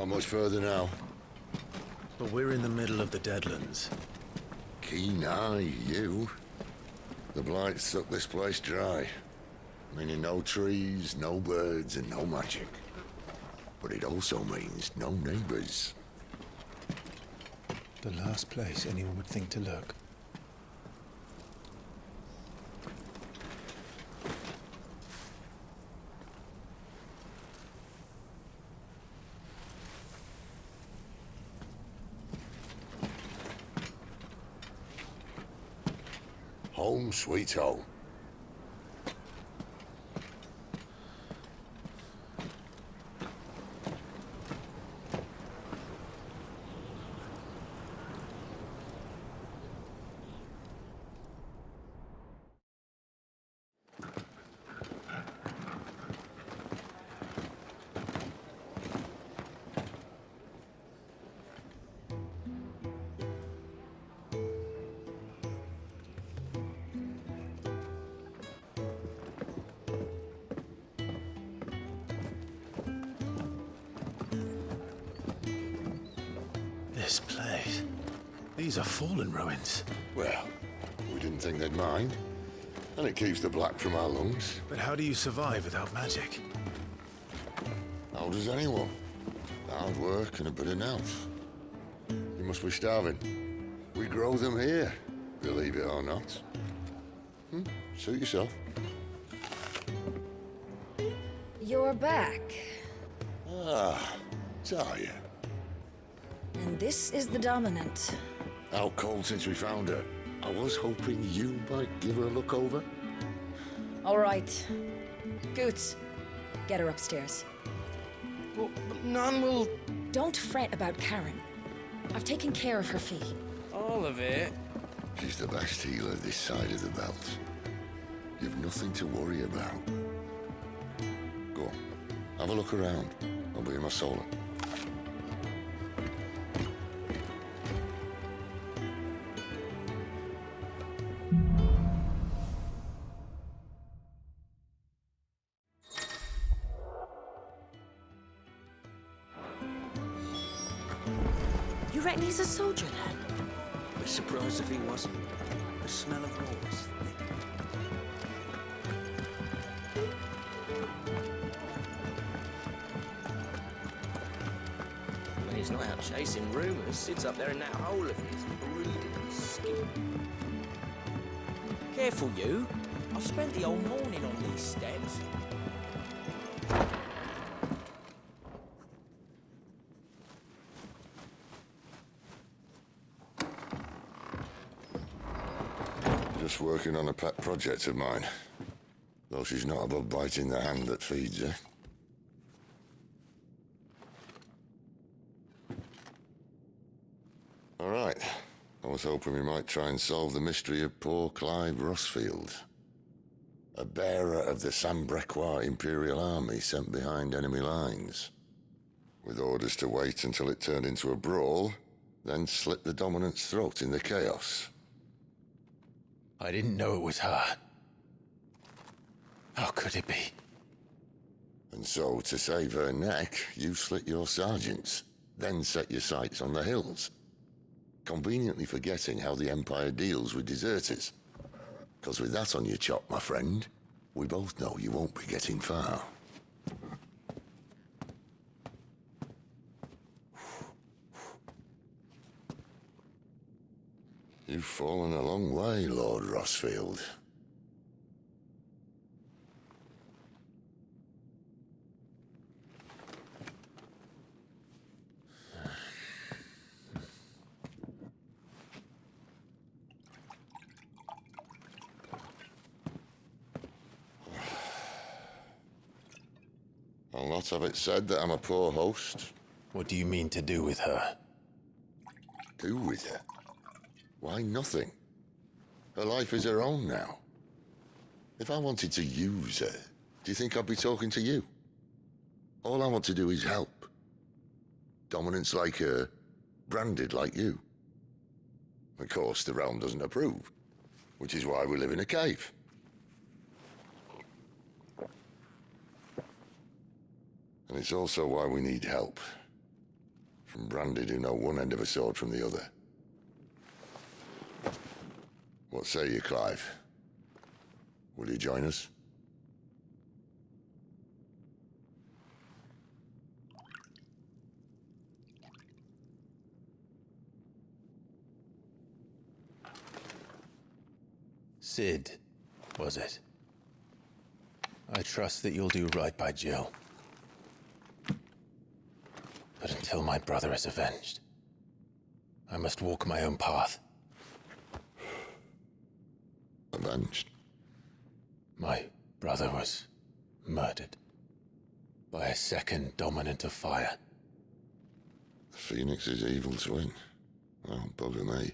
Not much further now. But we're in the middle of the Deadlands. Keen eye, you. The blight sucked this place dry. Meaning no trees, no birds, and no magic. But it also means no neighbors. The last place anyone would think to look. Home sweet home. This place. These are fallen ruins. Well, we didn't think they'd mind. And it keeps the black from our lungs. But how do you survive without magic? How does anyone? Hard work and a bit of nous. You must be starving. We grow them here, believe it or not. Suit yourself. You're back. Ah, Talia. And this is the Dominant. Out cold since we found her. I was hoping you might give her a look over. All right. Goots, get her upstairs. Well, none will... Don't fret about Karen. I've taken care of her fee. All of it? She's the best healer this side of the belt. You've nothing to worry about. Go on, have a look around. I'll be in my solar. You reckon he's a soldier then? Be surprised if he wasn't. The smell of war is thick. When he's not out chasing rumors, sits up there in that hole of his, brooding and scheming. Careful, you. I've spent the whole morning on these steps. Just working on a pet project of mine. Though she's not above biting the hand that feeds her. All right. I was hoping we might try and solve the mystery of poor Clive Rosfield. A bearer of the Sambrequois Imperial Army sent behind enemy lines. With orders to wait until it turned into a brawl, then slit the Dominant's throat in the chaos. I didn't know it was her. How could it be? And so, to save her neck, you slit your sergeants, then set your sights on the hills. Conveniently forgetting how the Empire deals with deserters. Because with that on your chop, my friend, we both know you won't be getting far. You've fallen a long way, Lord Rosfield. I'll not have it said that I'm a poor host. What do you mean to do with her? Do with her? Why, nothing. Her life is her own now. If I wanted to use her, do you think I'd be talking to you? All I want to do is help. Dominants like her, branded like you. Of course, the realm doesn't approve, which is why we live in a cave. And it's also why we need help. From branded who know one end of a sword from the other. What say you, Clive? Will you join us? Sid, was it? I trust that you'll do right by Jill. But until my brother is avenged, I must walk my own path. Avenged? My brother was murdered by a second dominant of fire. The Phoenix's evil twin. Oh, bugger me.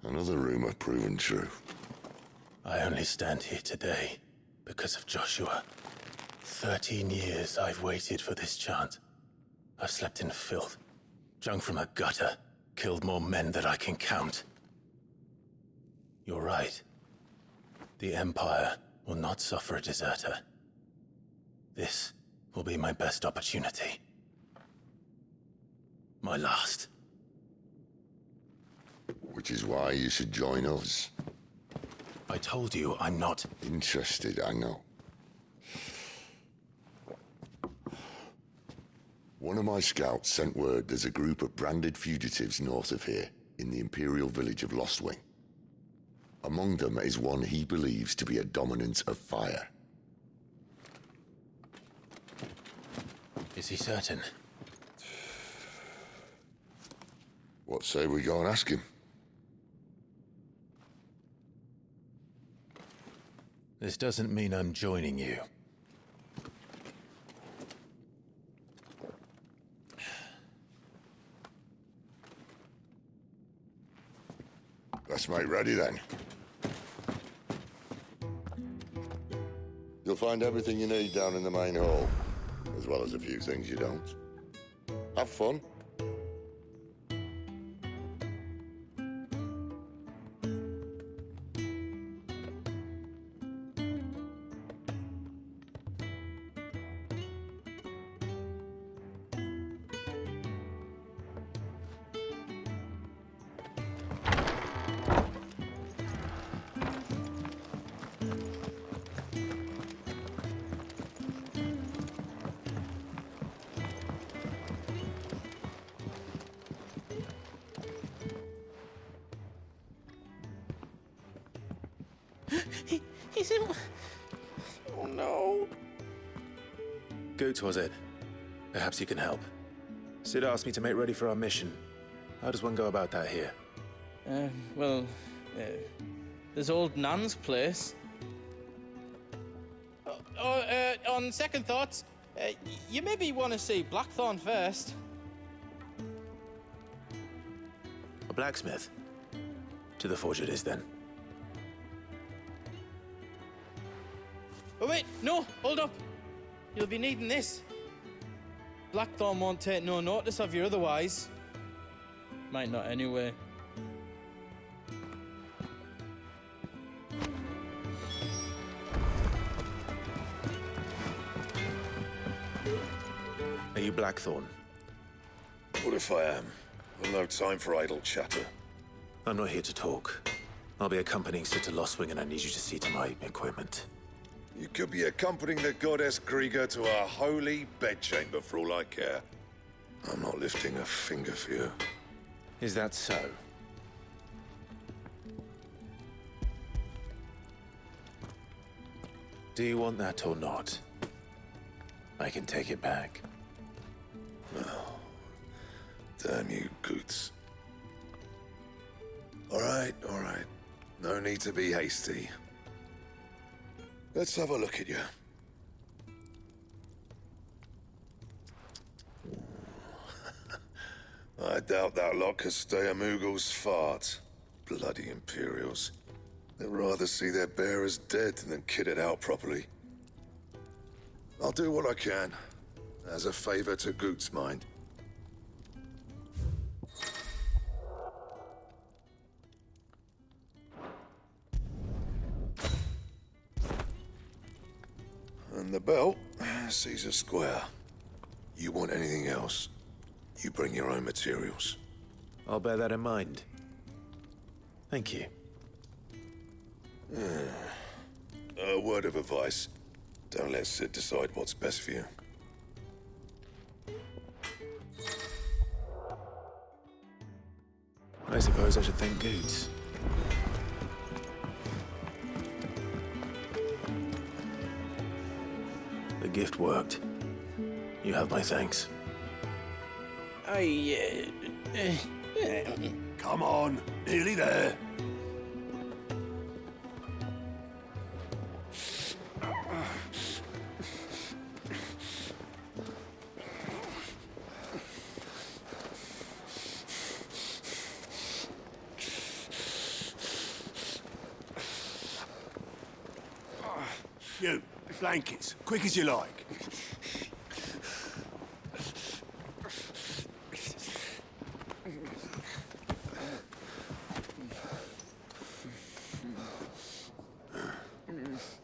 Another rumor proven true. I only stand here today because of Joshua. 13 years I've waited for this chance. I've slept in filth, drunk from a gutter, killed more men than I can count. You're right. The Empire will not suffer a deserter. This will be my best opportunity. My last. Which is why you should join us. I told you I'm not Interested, I know. One of my scouts sent word there's a group of branded fugitives north of here, in the Imperial village of Lostwing. Among them is one he believes to be a dominant of fire. Is he certain? What say we go and ask him? This doesn't mean I'm joining you. Let's make ready then. You'll find everything you need down in the main hall, as well as a few things you don't. Have fun. He's in... Oh, no. Goots, was it? Perhaps you can help. Sid asked me to make ready for our mission. How does one go about that here? Well, there's old Nan's place. On second thoughts, you maybe want to see Blackthorn first. A blacksmith? To the forge it is, then. Oh, wait, no, hold up. You'll be needing this. Blackthorn won't take no notice of you otherwise. Might not anyway. Are you Blackthorn? What if I am? I've no time for idle chatter. I'm not here to talk. I'll be accompanying Sid to Lostwing, and I need you to see to my equipment. You could be accompanying the goddess Krieger to our holy bedchamber for all I care. I'm not lifting a finger for you. Is that so? Do you want that or not? I can take it back. Damn you, Goots. All right. No need to be hasty. Let's have a look at you. I doubt that lot could stay a Moogle's fart. Bloody Imperials. They'd rather see their bearers dead than kitted out properly. I'll do what I can, as a favor to Goot's mind. And the belt sees a square. You want anything else? you bring your own materials. I'll bear that in mind. Thank you. A word of advice. Don't let Sid decide what's best for you. I suppose I should thank Goods. The gift worked. You have my thanks. Come on, nearly there. You, blankets, quick as you like.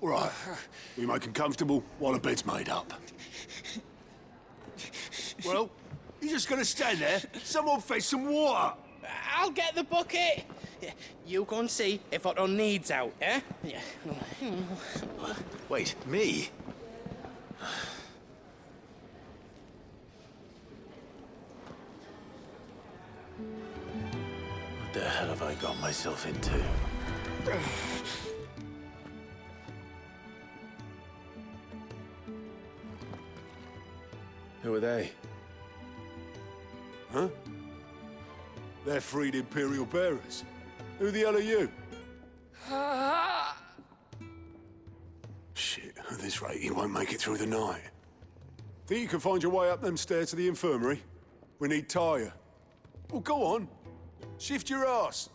All right, we make 'em comfortable while the bed's made up. Well, you just gonna stand there? Someone fetch some water. I'll get the bucket. You go and see if Otto needs out, eh? Wait, me? What the hell have I got myself into? Who are they? Huh? They're freed Imperial bearers. Who the hell are you? Shit, at this rate, you won't make it through the night. Think you can find your way up them stairs to the infirmary? We need Tyre. Well, go on. Shift your ass.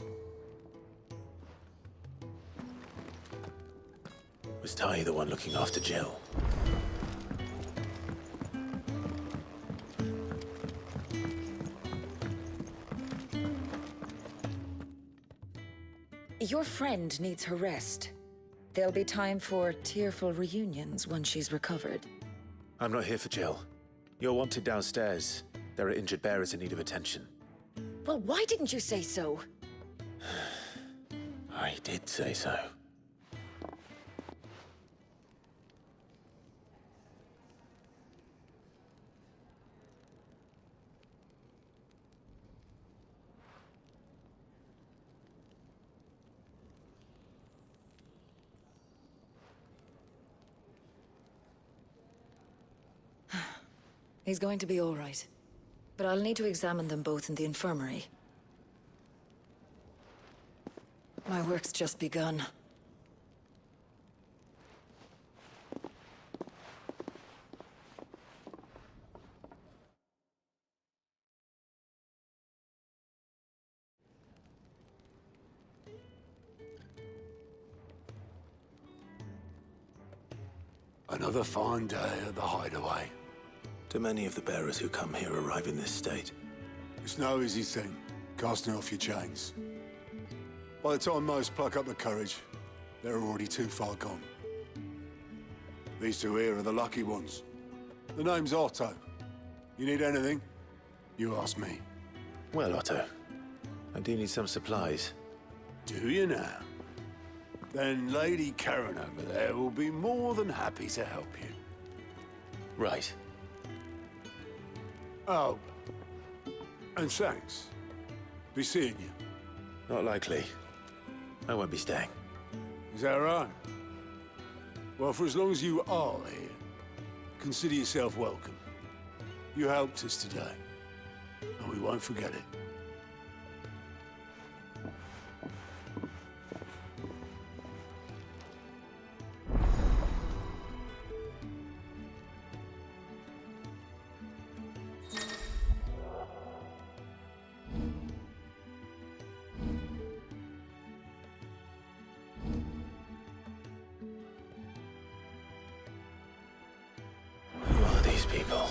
Was Ty the one looking after Jill? Your friend needs her rest. There'll be time for tearful reunions once she's recovered. I'm not here for Jill. You're wanted downstairs. There are injured bearers in need of attention. Well, why didn't you say so? I did say so. He's going to be all right. But I'll need to examine them both in the infirmary. My work's just begun. Another fine day at the hideaway. Do many of the bearers who come here arrive in this state? It's no easy thing, casting off your chains. By the time most pluck up the courage, they're already too far gone. These two here are the lucky ones. The name's Otto. You need anything? You ask me. Well, Otto, I do need some supplies. Do you now? Then Lady Karen over there will be more than happy to help you. Right. Oh, and thanks. Be seeing you. Not likely. I won't be staying. Is that right? Well, for as long as you are here, consider yourself welcome. You helped us today, and we won't forget it. Who are these people?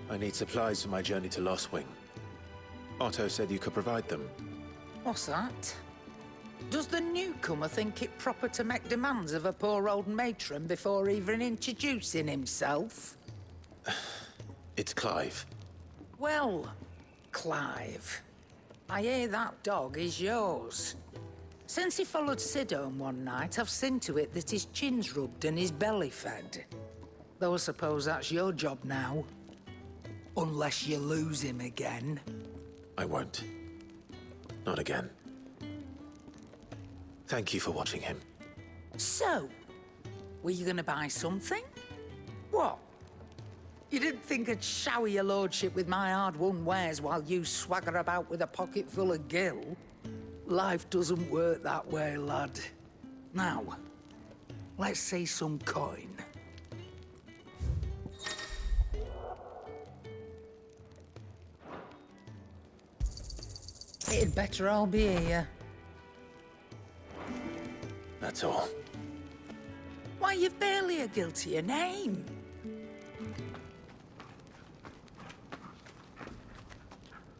I need supplies for my journey to Lost Wing. Otto said you could provide them. What's that? Does the newcomer think it proper to make demands of a poor old matron before even introducing himself? It's Clive. Well, Clive, I hear that dog is yours. Since he followed Sid home one night, I've seen to it that his chin's rubbed and his belly fed. Though I suppose that's your job now. Unless you lose him again. I won't. Not again. Thank you for watching him. So, were you gonna buy something? What? You didn't think I'd shower your lordship with my hard-won wares while you swagger about with a pocket full of gil? Life doesn't work that way, lad. Now, let's see some coin. It'd better all be here. That's all. Why, you've barely a gil to your name.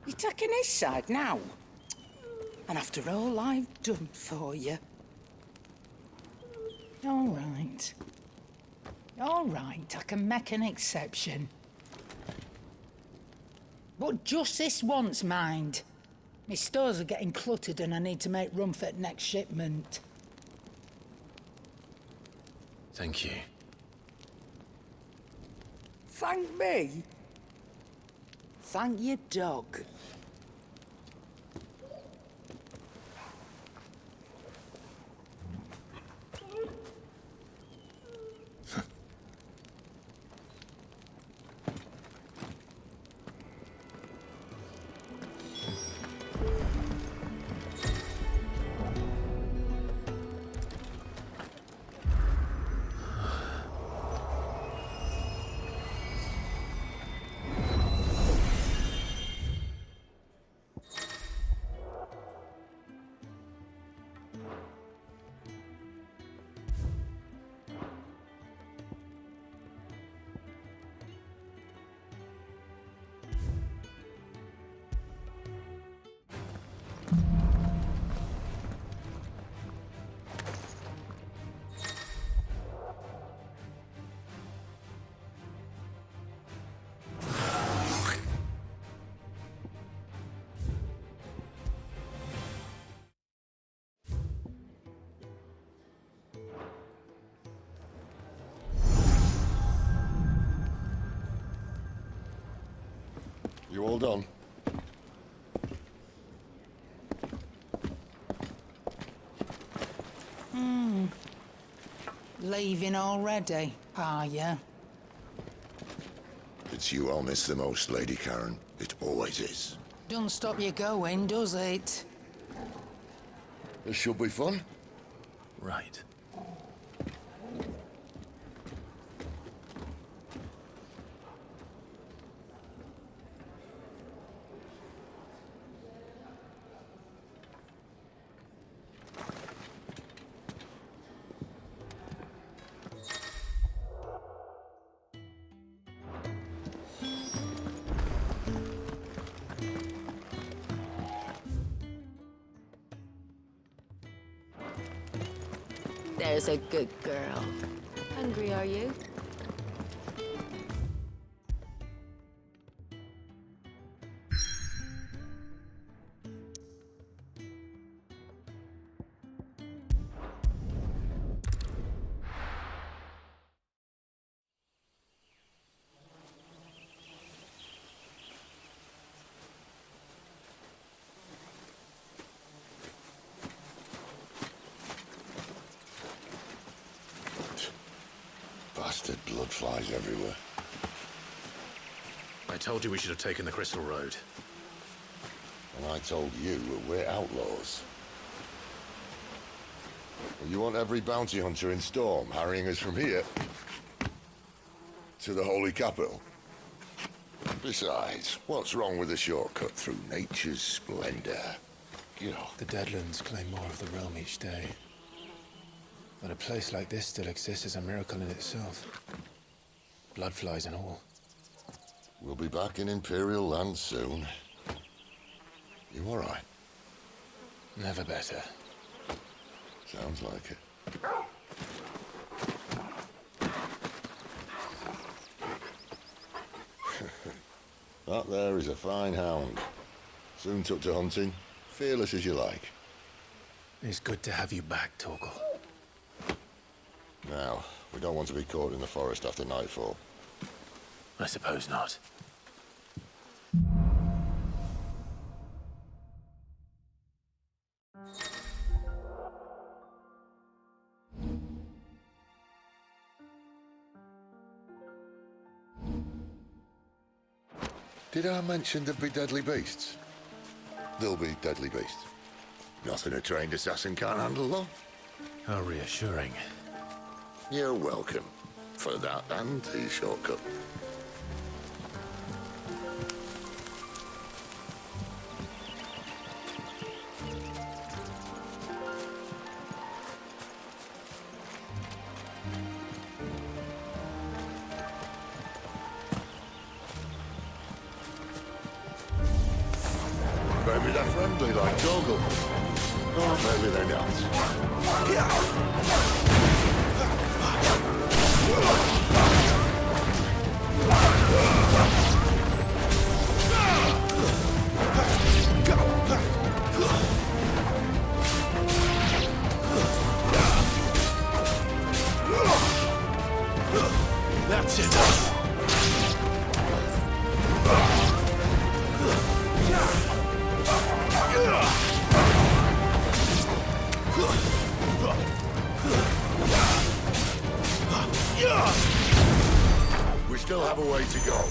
You're taking his side now? And after all I've done for you. All right. All right, I can make an exception. But just this once, mind. My stores are getting cluttered and I need to make room for the next shipment. Thank you. Thank me? Thank your dog. You all done? Leaving already, are ya? It's you I'll miss the most, Lady Karen. It always is. Don't stop you going, does it? This should be fun. Right. There's a good girl. Hungry, are you? Bastard blood flies everywhere. I told you we should have taken the Crystal Road. And I told you that we're outlaws. Well, you want every bounty hunter in Storm harrying us from here to the Holy Capital? Besides, what's wrong with a shortcut through nature's splendor? You know. The Deadlands claim more of the realm each day. But a place like this still exists is a miracle in itself. Bloodflies and all. We'll be back in Imperial land soon. You all right? Never better. Sounds like it. That there is a fine hound. Soon took to hunting, fearless as you like. It's good to have you back, Torgal. Now, we don't want to be caught in the forest after nightfall. I suppose not. Did I mention there'd be deadly beasts? There'll be deadly beasts. Nothing a trained assassin can't handle, though. How reassuring. You're welcome. For that and the shortcut. Maybe they're friendly like Torgal. Or maybe they're not. That's enough. We still have a way to go.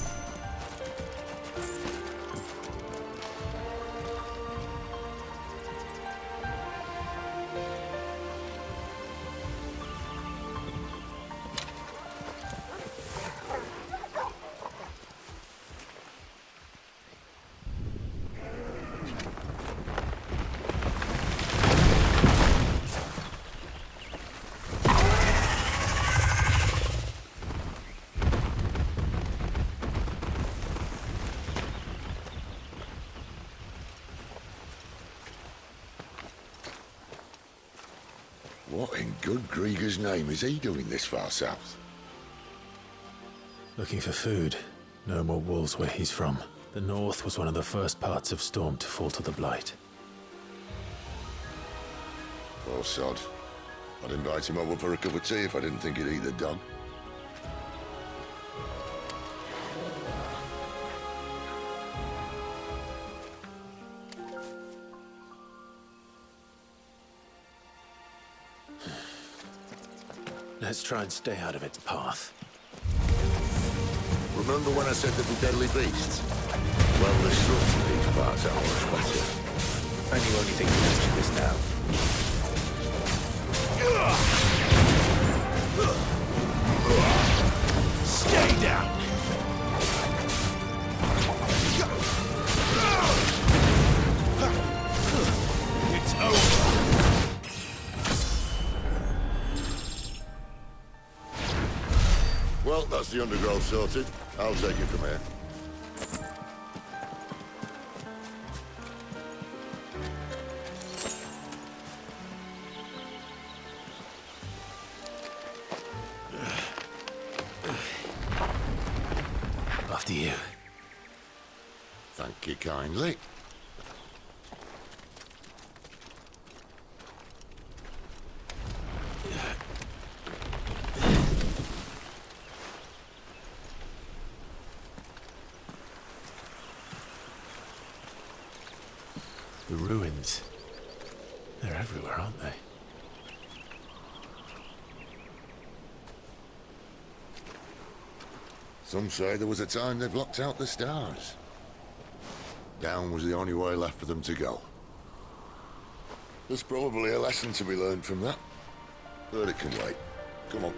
What in good Grieger's name is he doing this far south? Looking for food. No more wolves where he's from. The north was one of the first parts of Storm to fall to the Blight. Poor sod. I'd invite him over for a cup of tea if I didn't think he'd eat the dog. Let's try and stay out of its path. Remember when I said there'd be deadly beasts? Well, the structure of these parts are much better. And you only think to mention this now? Stay down! It's over! Well, that's the undergrowth sorted. I'll take it from here. After you. Thank you kindly. The ruins. They're everywhere, aren't they? Some say there was a time they blocked out the stars. Down was the only way left for them to go. There's probably a lesson to be learned from that. But it can wait. Come on.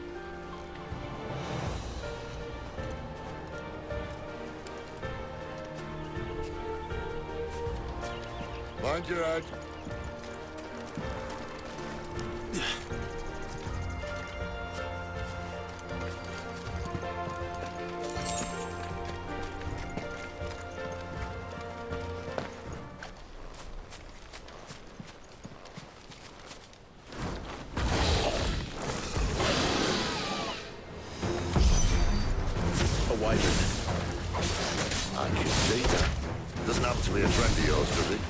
Mind your head. to yours, does it?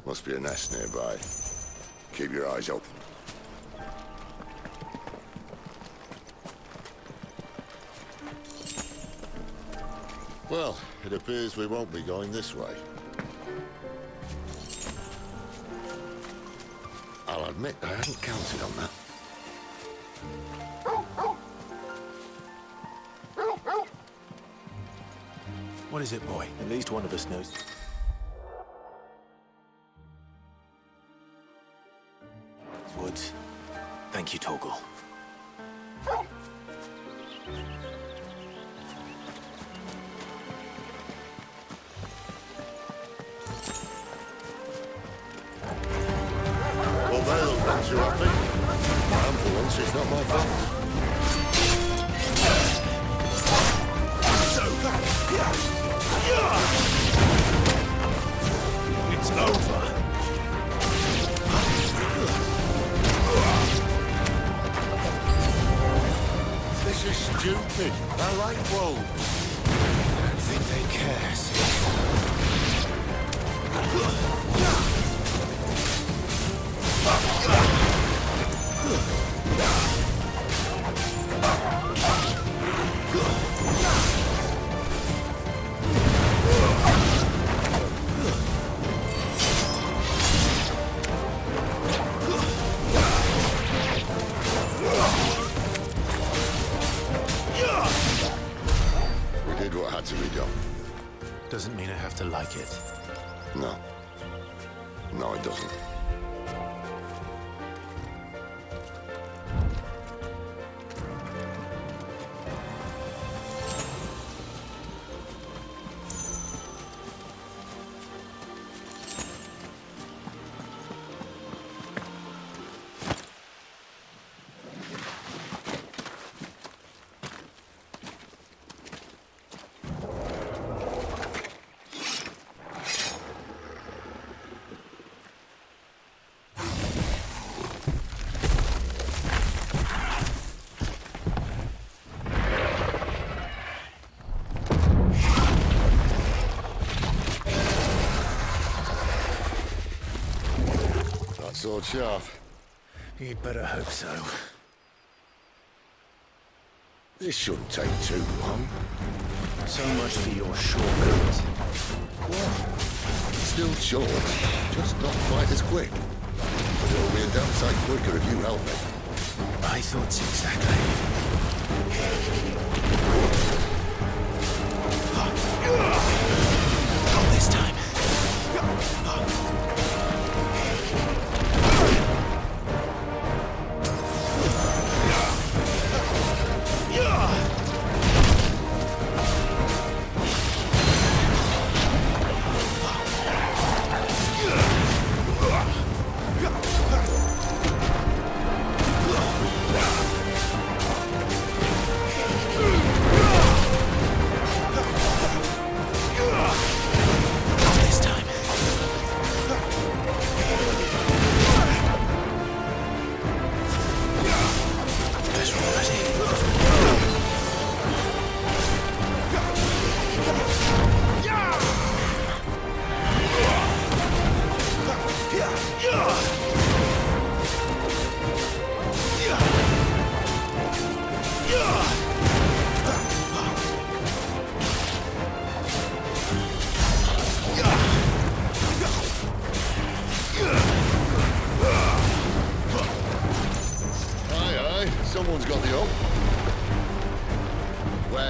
Must be a nest nearby. Keep your eyes open. Well, it appears we won't be going this way. I'll admit I hadn't counted on that. What is it, boy? At least one of us knows. Woods. Thank you, Torgal. Well, they look not too happy. And for once, it's not my fault. It's over. This is stupid. I like wolves. I don't think they care, We did what had to be done. Doesn't mean I have to like it. No. No, it doesn't. Sword sharp. You'd better hope so. This shouldn't take too long. So much for your shortcut. What? Still short, just not quite as quick. But it'll be a damn sight quicker if you help me. I thought exactly. Not this time.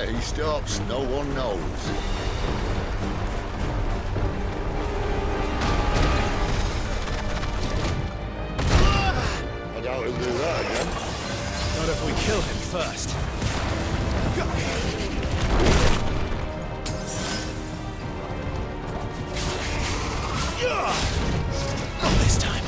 Where he stops, no one knows. I doubt he'll do that again. Not if we kill him first. Not this time.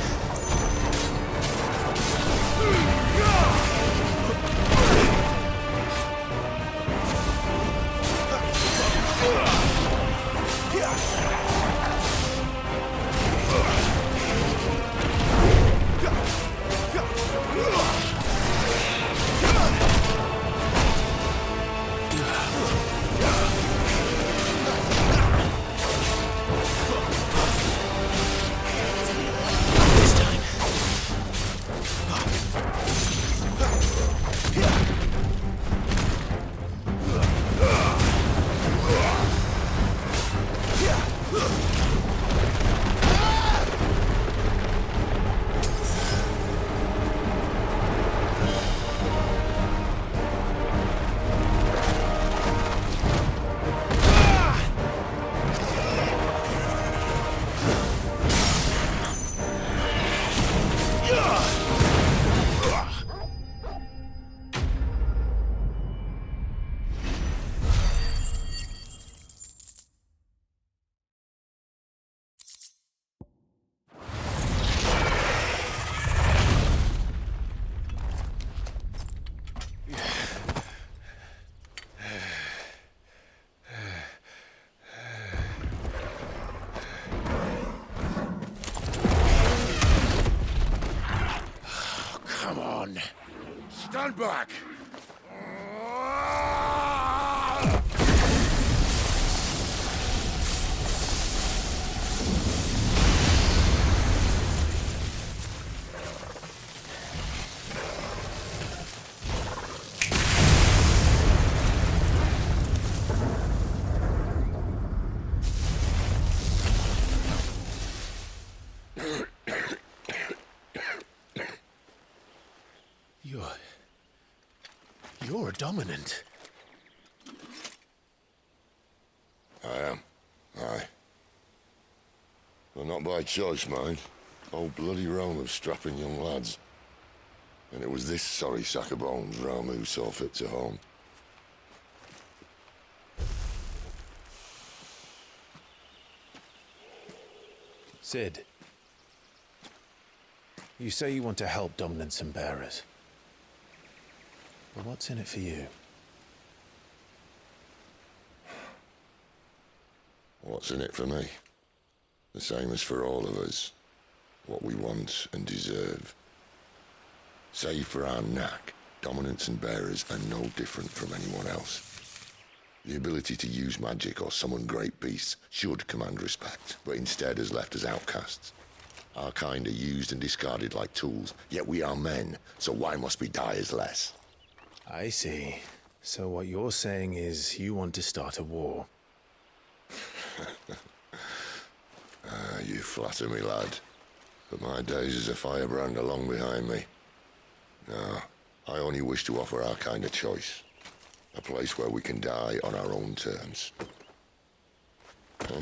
Stand back! You're a dominant. I am. Aye. Well, not by choice, mind. Whole bloody realm of strapping young lads. And it was this sorry sack of bones realm who saw fit to home. Sid, you say you want to help dominants and bearers. But what's in it for you? What's in it for me? The same as for all of us. What we want and deserve. Save for our knack, dominants and bearers are no different from anyone else. The ability to use magic or summon great beasts should command respect, but instead has left us outcasts. Our kind are used and discarded like tools, yet we are men, so why must we die as less? I see. So what you're saying is you want to start a war. You flatter me, lad. But my days as a firebrand are long behind me. No, I only wish to offer our kind a choice. A place where we can die on our own terms. Huh?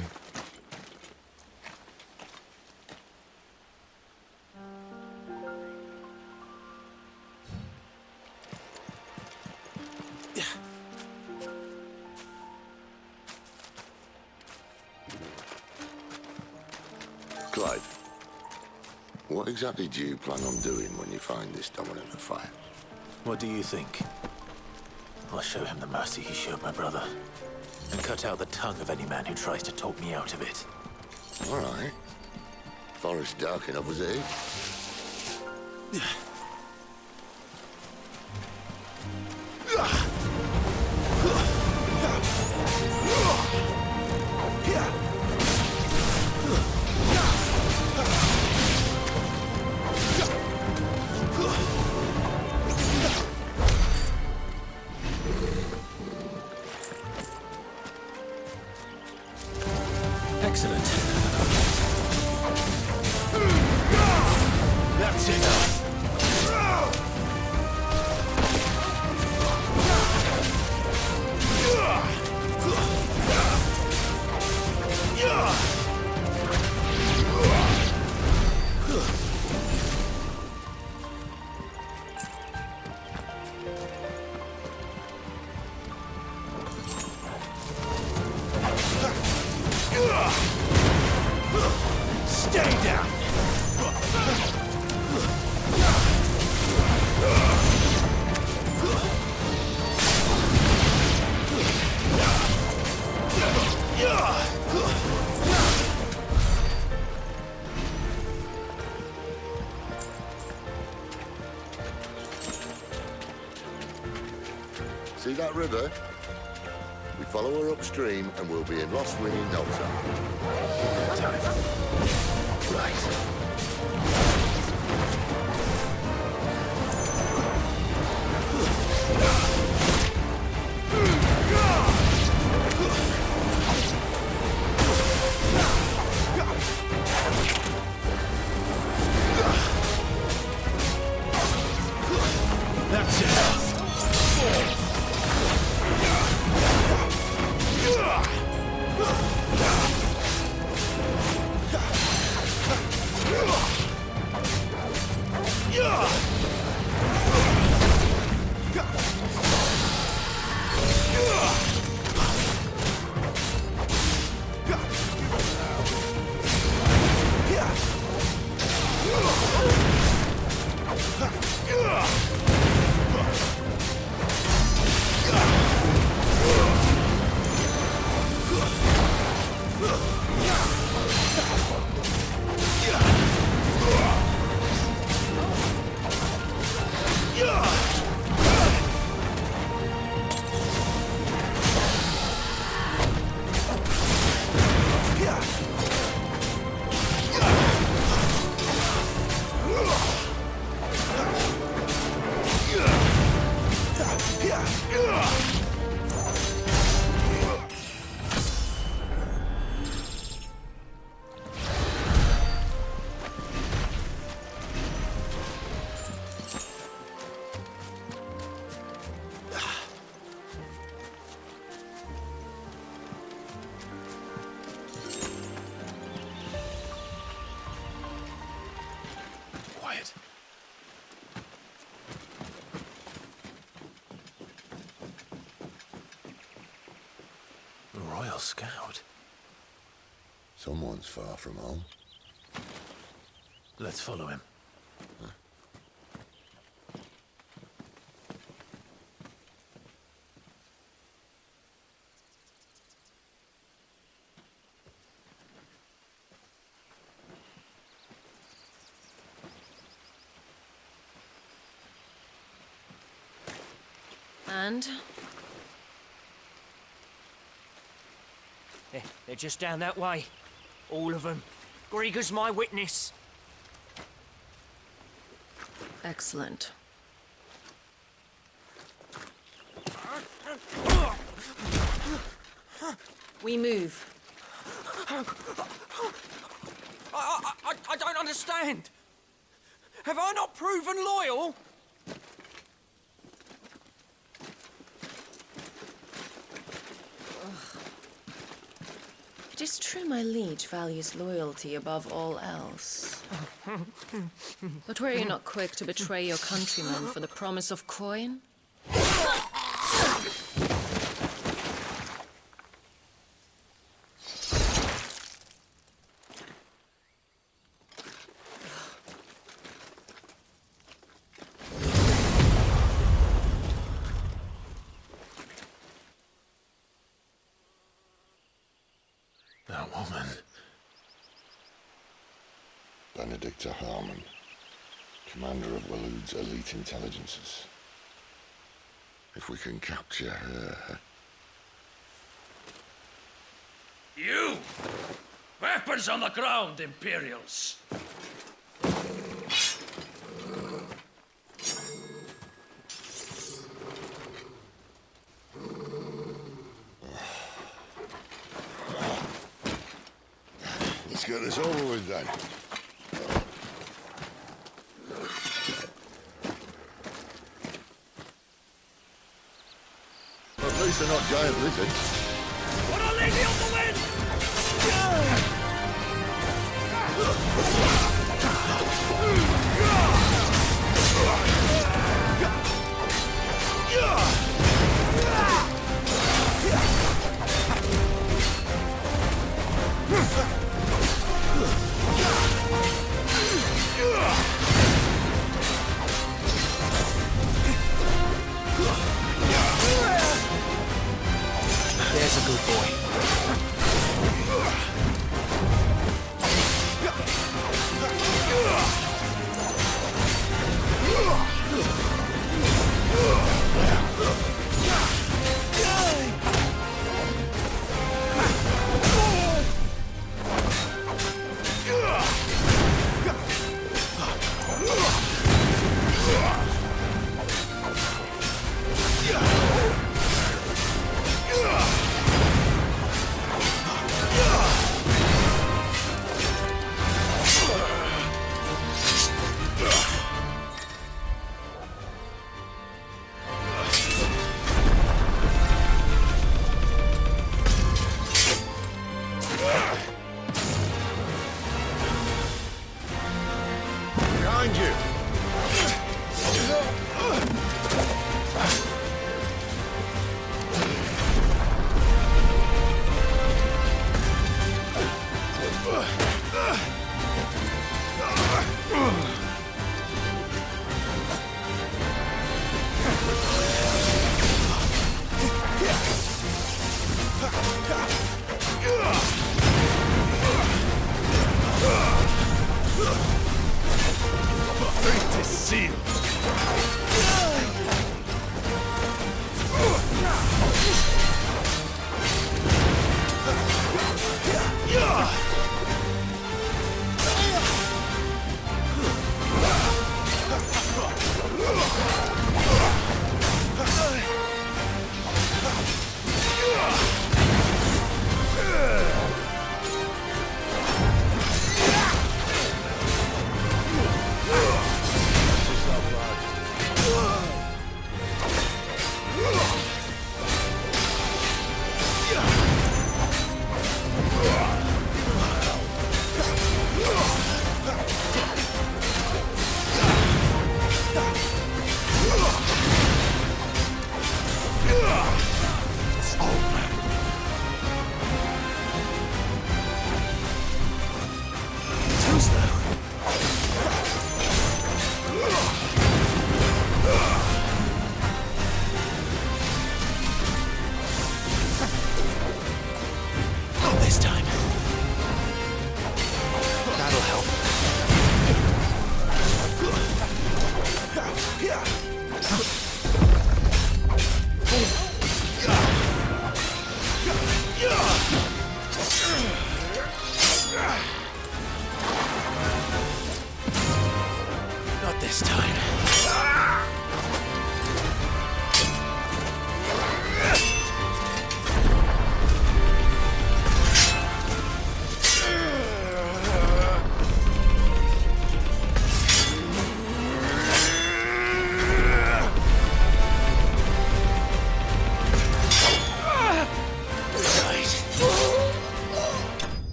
Clive, what exactly do you plan on doing when you find this dominant of fire? What do you think? I'll show him the mercy he showed my brother, and cut out the tongue of any man who tries to talk me out of it. All right. Forest dark enough as it is. Excellent. That's enough. See that river? We follow her upstream and we'll be in Lost Ring in no time. Right. That's it. Royal Scout. Someone's far from home. Let's follow him. And? They're just down that way. All of them. Grieger's my witness. Excellent. We move. I don't understand. Have I not proven loyal? It is true my liege values loyalty above all else. But were you not quick to betray your countrymen for the promise of coin? That woman. Benedicta Harmon, commander of Waloed's elite intelligences. If we can capture her... You! Weapons on the ground, Imperials! Let's get this over with then. At least they're not giant lizards. What a lady on the wind! There's a good boy. behind you! Fate is sealed. Not this time.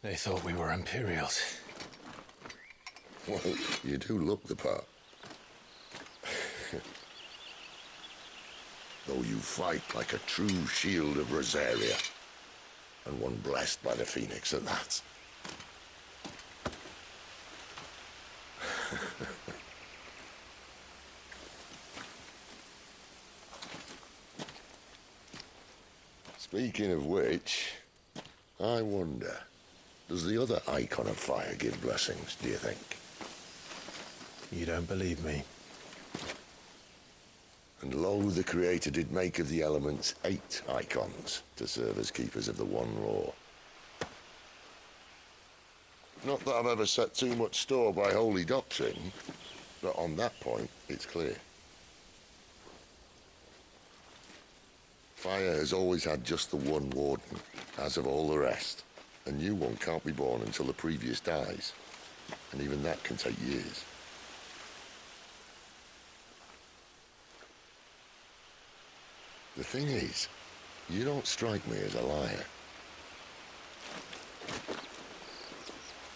They thought we were Imperials. Well, you do look the part. Though you fight like a true Shield of Rosaria, and one blessed by the Phoenix at that. Speaking of which, I wonder, does the other Icon of Fire give blessings, do you think? You don't believe me? And lo, the Creator did make of the elements 8 Icons to serve as keepers of the One Law. Not that I've ever set too much store by holy doctrine, but on that point, it's clear. Fire has always had just the one warden, as of all the rest. A new one can't be born until the previous dies, and even that can take years. The thing is, you don't strike me as a liar.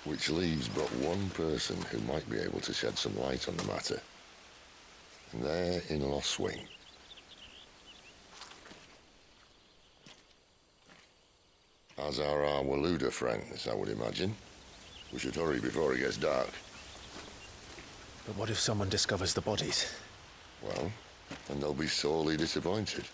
Which leaves but one person who might be able to shed some light on the matter. And they're in Lost Swing. As are our Waluda friends, I would imagine. We should hurry before it gets dark. But what if someone discovers the bodies? Well, then they'll be sorely disappointed.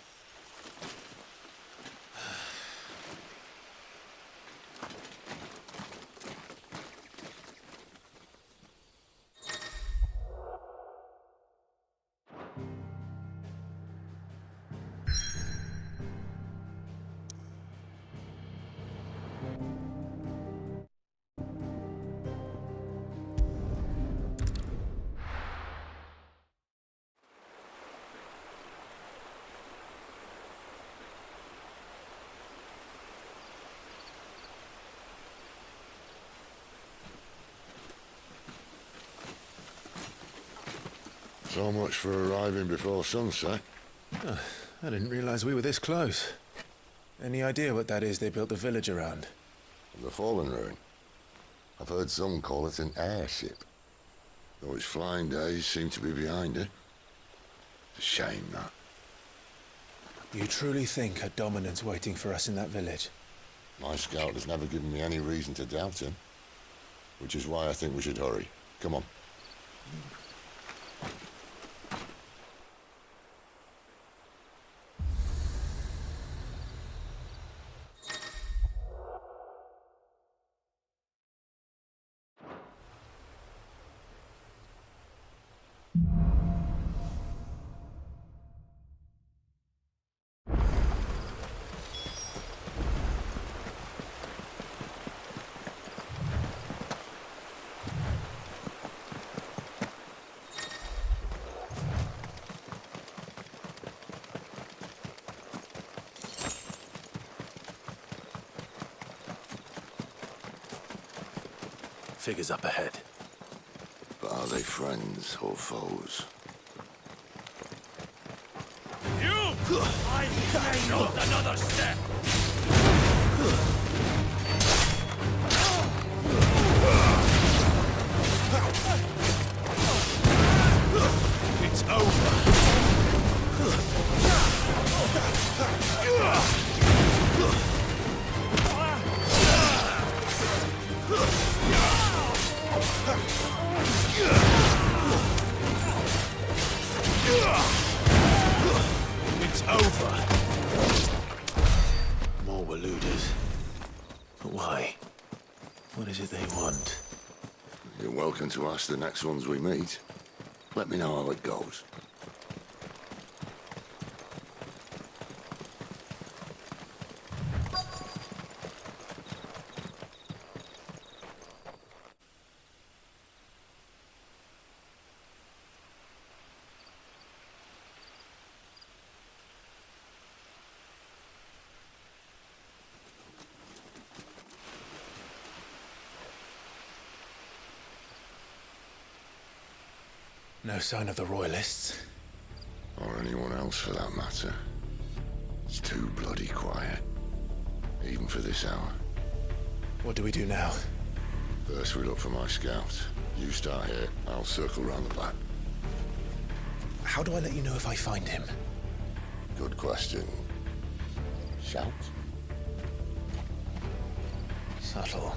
So much for arriving before sunset. I didn't realize we were this close. Any idea what that is they built the village around? The Fallen Ruin. I've heard some call it an airship. Though its flying days seem to be behind it. It's a shame, that. You truly think a dominant's waiting for us in that village? My scout has never given me any reason to doubt him. Which is why I think we should hurry. Come on. Figures up ahead. But are they friends or foes? You! I not another step! It's over. It's over. More Waluders. But why? What is it they want? You're welcome to ask the next ones we meet. Let me know how it goes. No sign of the Royalists. Or anyone else for that matter. It's too bloody quiet. Even for this hour. What do we do now? First we look for my scout. You start here, I'll circle round the back. How do I let you know if I find him? Good question. Shout? Subtle.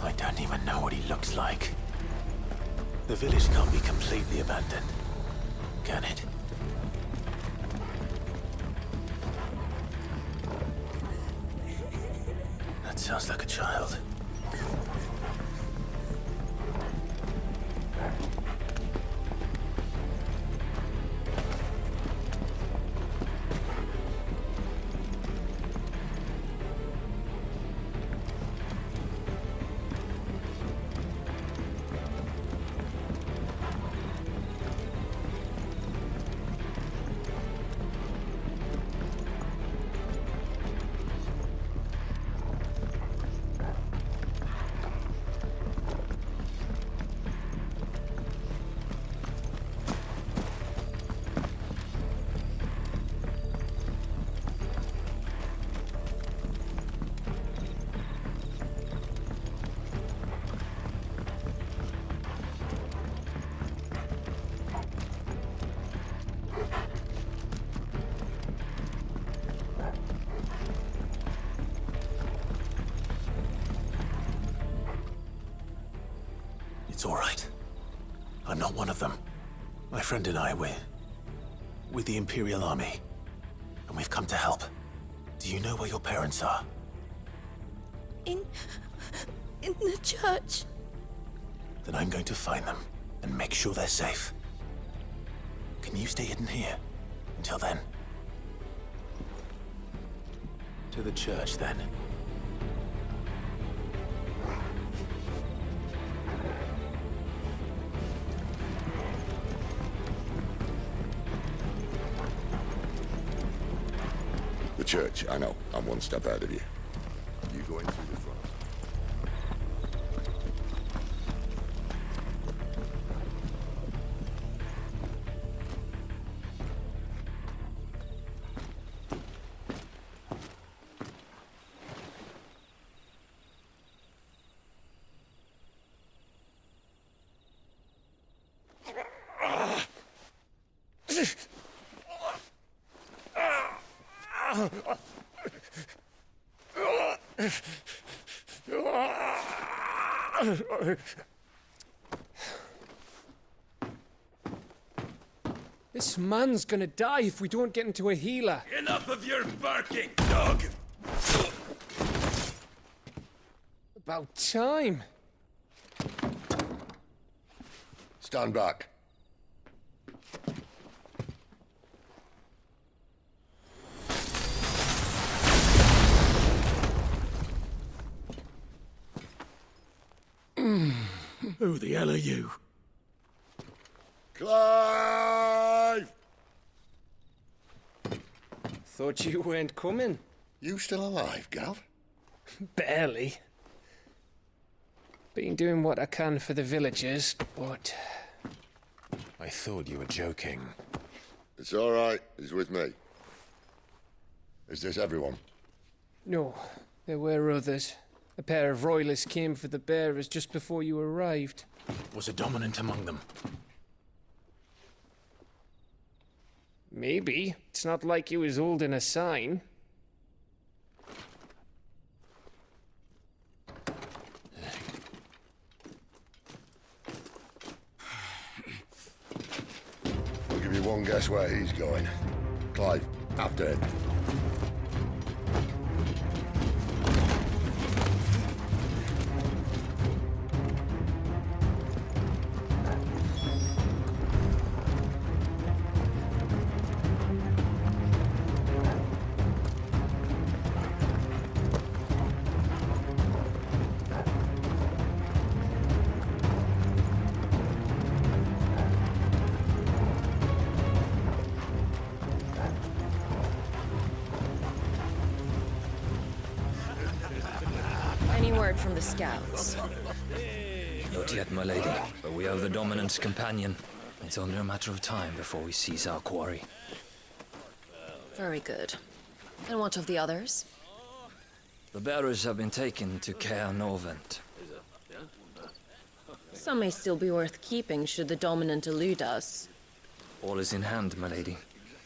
I don't even know what he looks like. The village can't be completely abandoned, can it? That sounds like a child. It's all right. I'm not one of them. My friend and I, we're with the Imperial Army. And we've come to help. Do you know where your parents are? In the church. Then I'm going to find them and make sure they're safe. Can you stay hidden here until then? To the church, then. The church, I know. I'm one step ahead of you. You going through the front? This man's gonna die if we don't get into a healer. Enough of your barking, dog! About time. Stand back. Who the hell are you? Clive! Thought you weren't coming. You still alive, Gav? Barely. Been doing what I can for the villagers, but... I thought you were joking. It's all right. He's with me. Is this everyone? No, there were others. A pair of royalists came for the bearers just before you arrived. Was a dominant among them? Maybe. It's not like he was holding a sign. I'll give you one guess where he's going. Clive, after him. Any word from the scouts? Not yet, my lady, but we have the dominant's companion. It's only a matter of time before we seize our quarry. Very good. And what of the others? The bearers have been taken to Caer Novent. Some may still be worth keeping should the dominant elude us. All is in hand, my lady.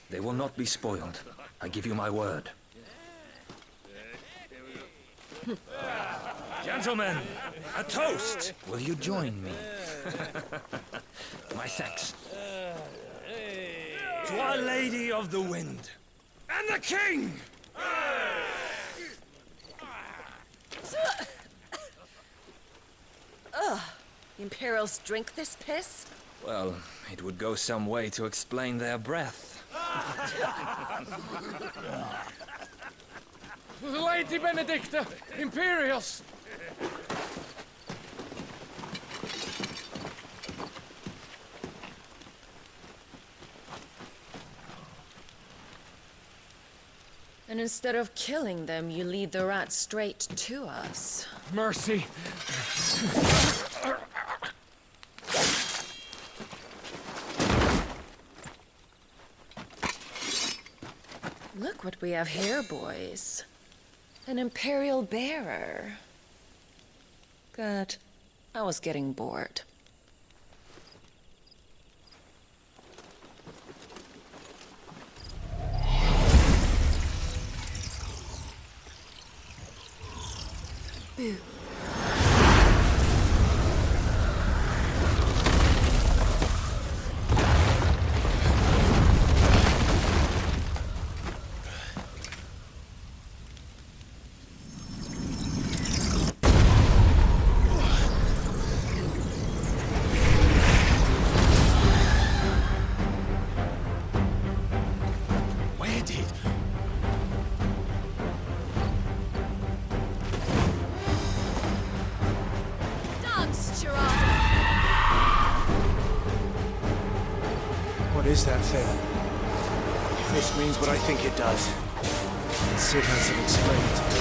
They will not be spoiled. I give you my word. Gentlemen, a toast! Will you join me? My thanks. To Our Lady of the Wind. And the King! Ugh. The Imperials drink this piss? Well, it would go some way to explain their breath. Lady Benedicta! Imperials! And instead of killing them, you lead the rats straight to us. Mercy! Look what we have here, boys. An Imperial bearer. Good. I was getting bored. Boo. Where did... What is that thing? If this means what I think it does, Sid has to explain it to me.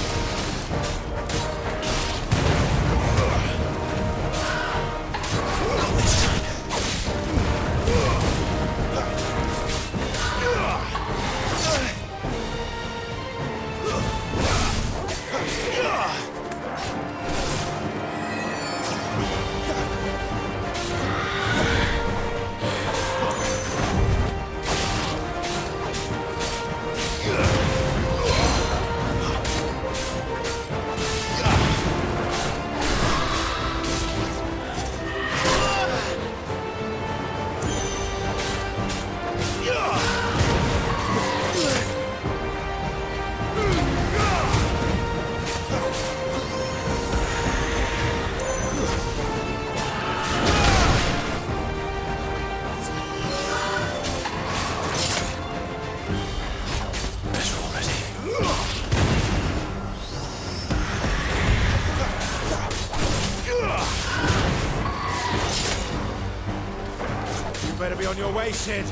On your way, Sid.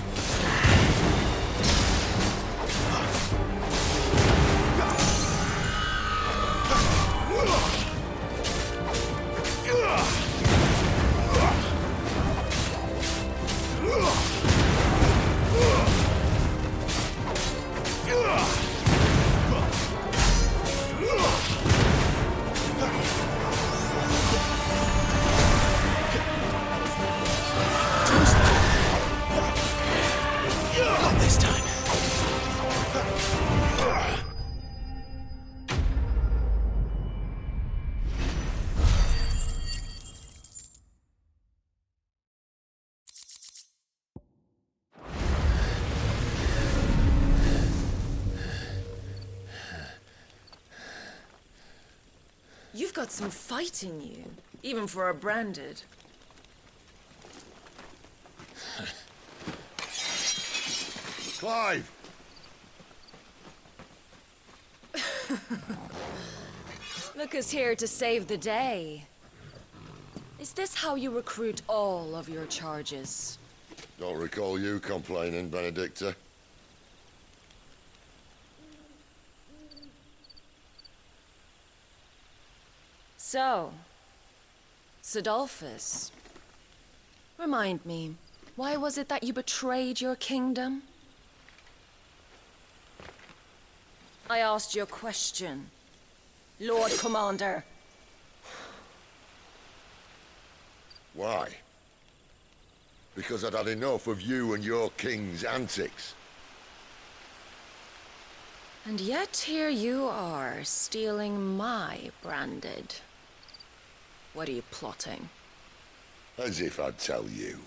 You've got some fight in you, even for a branded. Clive! Look who's here to save the day. Is this how you recruit all of your charges? Don't recall you complaining, Benedicta. So, Sidolphus, remind me, why was it that you betrayed your kingdom? I asked you a question, Lord Commander. Why? Because I'd had enough of you and your king's antics. And yet here you are, stealing my branded. What are you plotting? As if I'd tell you.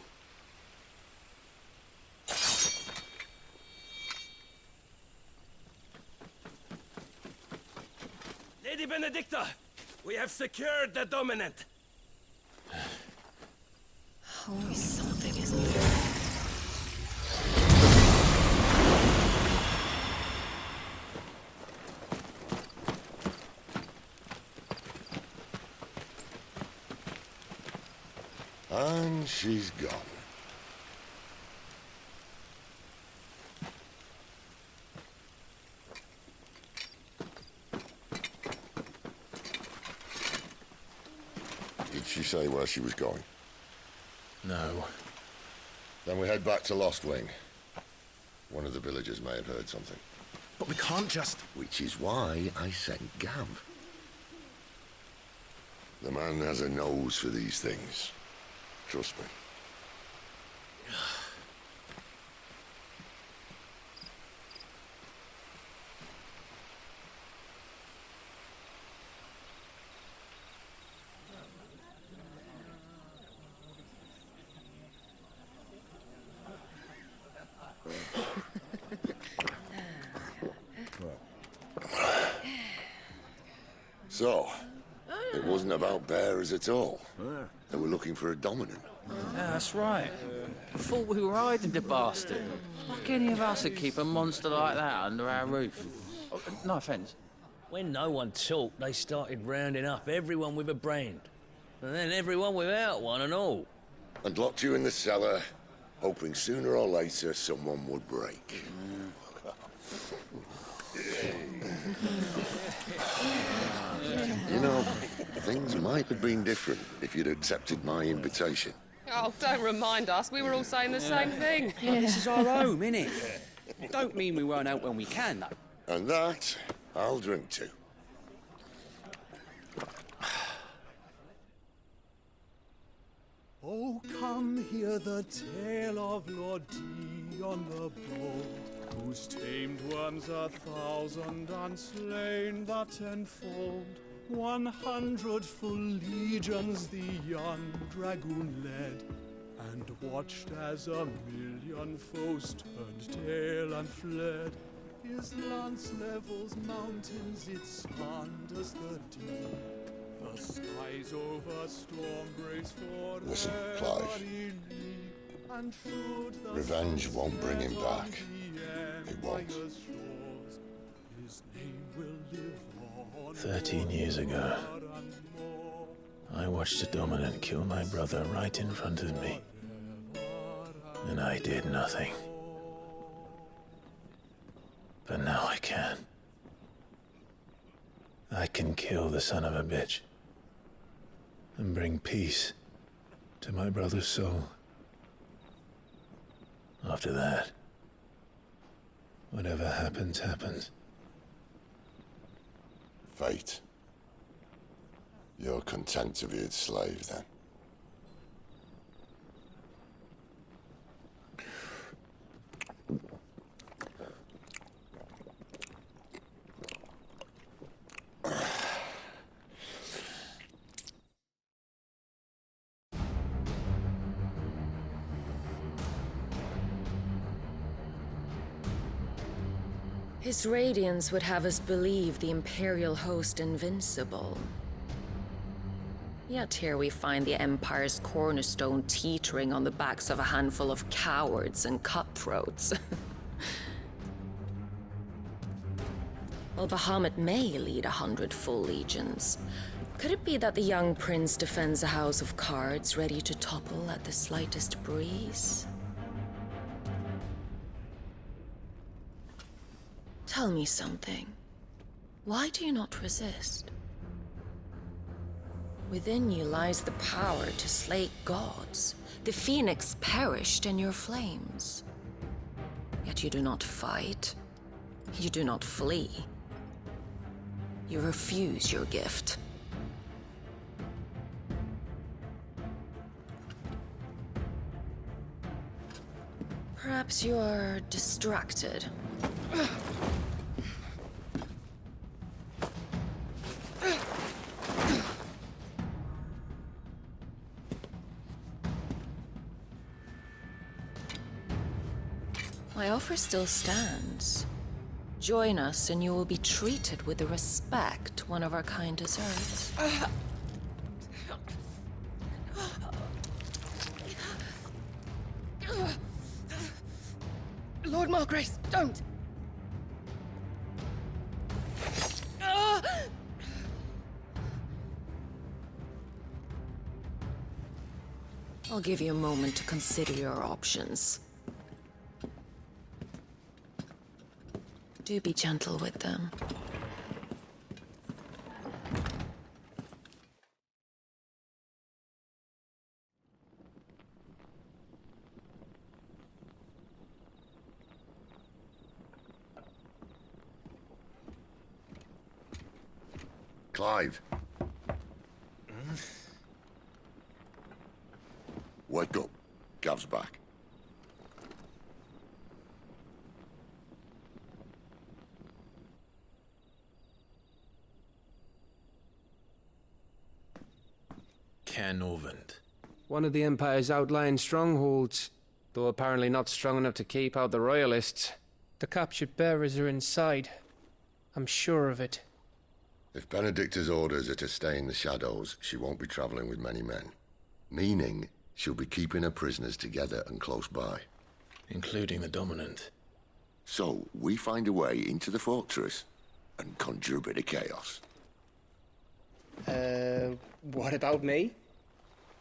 Lady Benedicta, we have secured the dominant. Always something, isn't there? And she's gone. Did she say where she was going? No. Then we head back to Lost Wing. One of the villagers may have heard something. But we can't just... Which is why I sent Gav. The man has a nose for these things. Trust me. So, it wasn't about bearers at all. They were looking for a dominant. Yeah, that's right. Thought we were hiding the bastard. Like any of us would keep a monster like that under our roof. Oh, no offence. When no one talked, they started rounding up everyone with a brand. And then everyone without one and all. And locked you in the cellar, hoping sooner or later someone would break. You know, things might have been different if you'd accepted my invitation. Oh, don't remind us. We were all saying the same thing. This is our home, innit? Don't mean we won't out when we can, though. And that, I'll drink to. Oh, come hear the tale of Lord Dion the Bold, who's tamed worms 1,000 and slain the 10-fold. 100 full legions the young dragoon led, and watched as 1,000,000 foes turned tail and fled. His lance levels mountains, it slanders the deep. The skies over storm breaks for Listen, Clive. and should the Revenge won't bring him back. It won't. His name will live on 13 years ago, I watched a dominant kill my brother right in front of me. And I did nothing. But now I can. I can kill the son of a bitch. And bring peace to my brother's soul. After that, whatever happens, happens. Fate. You're content to be its slave, then? His radiance would have us believe the Imperial host invincible. Yet here we find the Empire's cornerstone teetering on the backs of a handful of cowards and cutthroats. While Bahamut may lead 100 full legions, could it be that the young prince defends a house of cards ready to topple at the slightest breeze? Tell me something. Why do you not resist? Within you lies the power to slay gods. The phoenix perished in your flames. Yet you do not fight. You do not flee. You refuse your gift. Perhaps you are distracted. My offer still stands. Join us and you will be treated with the respect one of our kind deserves. Lord Margrace, don't! I'll give you a moment to consider your options. Do be gentle with them. Clive. Wake up. Gav's back. Canovant. One of the Empire's outlying strongholds, though apparently not strong enough to keep out the Royalists. The captured bearers are inside. I'm sure of it. If Benedicta's orders are to stay in the shadows, she won't be traveling with many men. Meaning, she'll be keeping her prisoners together and close by. Including the Dominant. So, we find a way into the fortress and conjure a bit of chaos. What about me?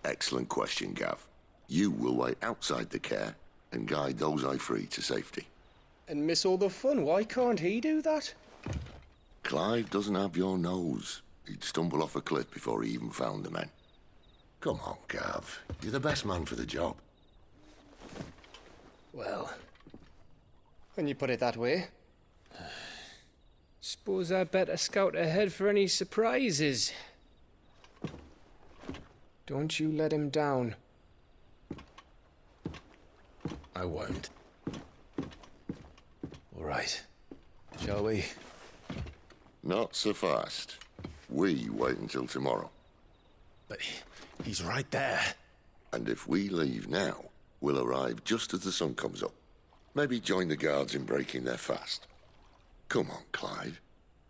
Excellent question, Gav. You will wait outside the care and guide those I free to safety. And miss all the fun. Why can't he do that? Clive doesn't have your nose. He'd stumble off a cliff before he even found the men. Come on, Gav. You're the best man for the job. Well, when you put it that way. Suppose I'd better scout ahead for any surprises. Don't you let him down. I won't. All right. Shall we? Not so fast. We wait until tomorrow. But he's right there. And if we leave now, we'll arrive just as the sun comes up. Maybe join the guards in breaking their fast. Come on, Clive.